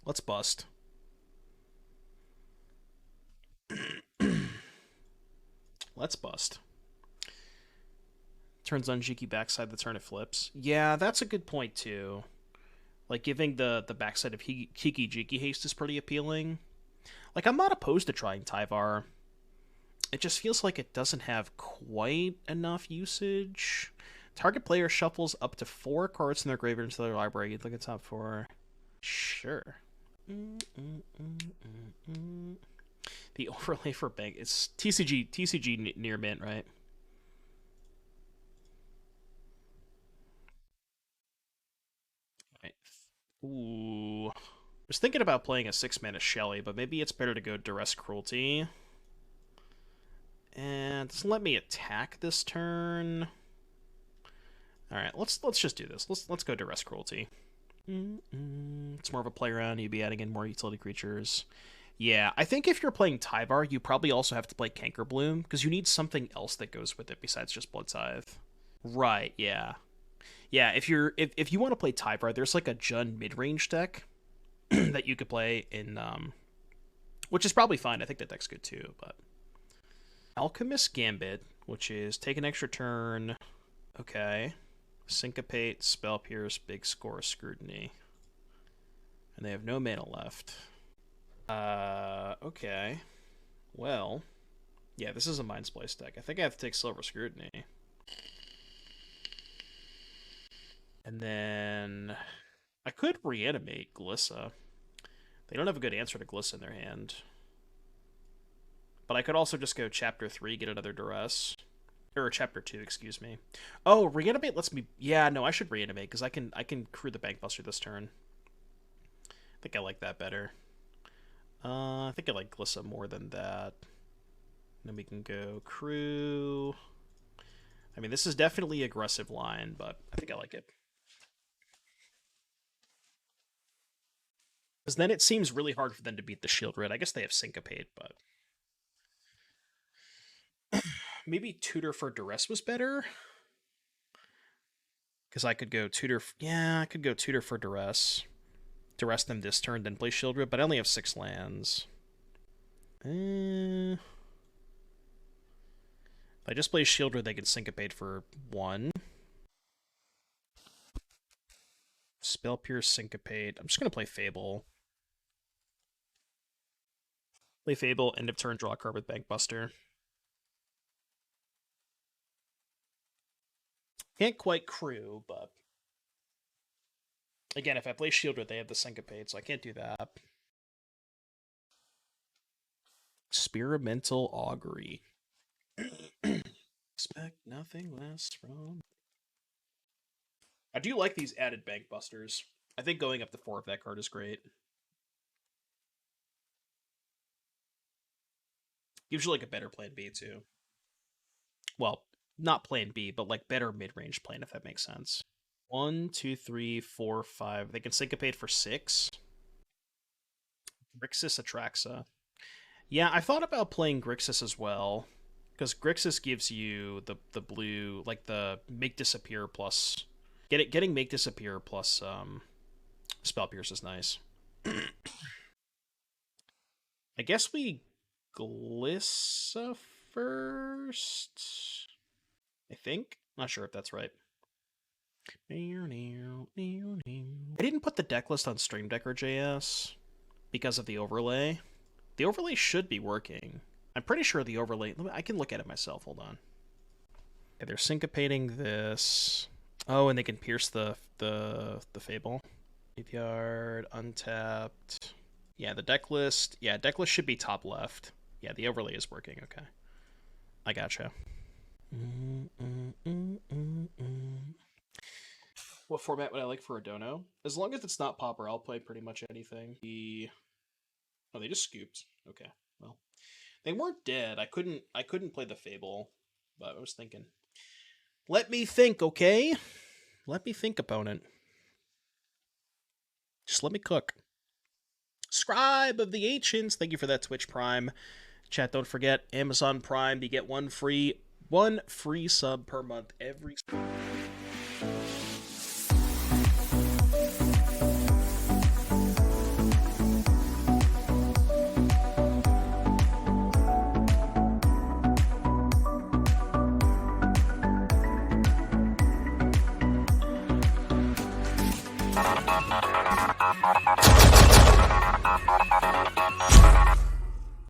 Let's bust. Let's bust. Turns on Jiki backside the turn it flips. Yeah, that's a good point too. Like giving the backside of Kiki Jiki haste is pretty appealing. Like I'm not opposed to trying Tyvar. It just feels like it doesn't have quite enough usage. Target player shuffles up to 4 cards in their graveyard into their library. You'd look at top 4. Sure. The overlay for bank is TCG near mint, right? Right. Ooh. I was thinking about playing a 6-mana Shelly, but maybe it's better to go Duress Cruelty. And it doesn't let me attack this turn. Alright, let's just do this. Let's go Duress Cruelty. It's more of a play around. You'd be adding in more utility creatures. Yeah, I think if you're playing Tyvar, you probably also have to play Cankerbloom, because you need something else that goes with it besides just Bloodscythe. Right, yeah. Yeah, if you want to play Tyvar, there's like a Jund mid-range deck that you could play in, which is probably fine. I think that deck's good too, but... Alchemist Gambit, which is take an extra turn. Okay. Syncopate, Spell Pierce, Big Score, Scrutiny. And they have no mana left. Okay. Well, yeah, this is a Mind Splice deck. I think I have to take Silver Scrutiny. And then I could reanimate Glissa. They don't have a good answer to Glissa in their hand. But I could also just go Chapter 3, get another Duress. Or Chapter 2, excuse me. Oh, reanimate lets me... Yeah, no, I should reanimate, because I can crew the Bankbuster this turn. I think I like that better. I think I like Glissa more than that. Then we can go crew. I mean, this is definitely aggressive line, but I think I like it. Because then it seems really hard for them to beat the Shield Red. I guess they have Syncopate, but... Maybe Tutor for Duress was better. Because I could go Tutor. Yeah, I could go Tutor for Duress. Duress them this turn, then play Shieldred, but I only have 6 lands. If I just play Shieldred, they can Syncopate for 1. Spell Pierce, Syncopate. I'm just going to play Fable. Play Fable, end of turn, draw a card with Bankbuster. Can't quite crew, but... Again, if I play Shieldred, they have the Syncopate, so I can't do that. Experimental Augury. Expect nothing less from... I do like these added Bankbusters. I think going up to 4 of that card is great. Gives you like a better plan B too. Well, not plan B, but like better mid-range plan, if that makes sense. 1, 2, 3, 4, 5. They can Syncopate for 6. Grixis Atraxa. Yeah, I thought about playing Grixis as well, because Grixis gives you the blue, like the Make Disappear plus... Getting Make Disappear plus Spell Pierce is nice. I guess we Glissa first? I think? Not sure if that's right. I didn't put the deck list on Stream Decker JS because of the overlay. The overlay should be working. I'm pretty sure the overlay... I can look at it myself, hold on. Okay, they're syncopating this. Oh, and they can pierce the Fable. Graveyard, untapped. Yeah, the deck list. Yeah, deck list should be top left. Yeah, the overlay is working. Okay. I gotcha. What format would I like for a dono? As long as it's not Pauper, I'll play pretty much anything. Oh, they just scooped. Okay, well, they weren't dead. I couldn't play the Fable, but I was thinking. Let me think, okay? Let me think, opponent. Just let me cook. Scribe of the Ancients, thank you for that Twitch Prime. Chat, don't forget Amazon Prime. You get one free sub per month every.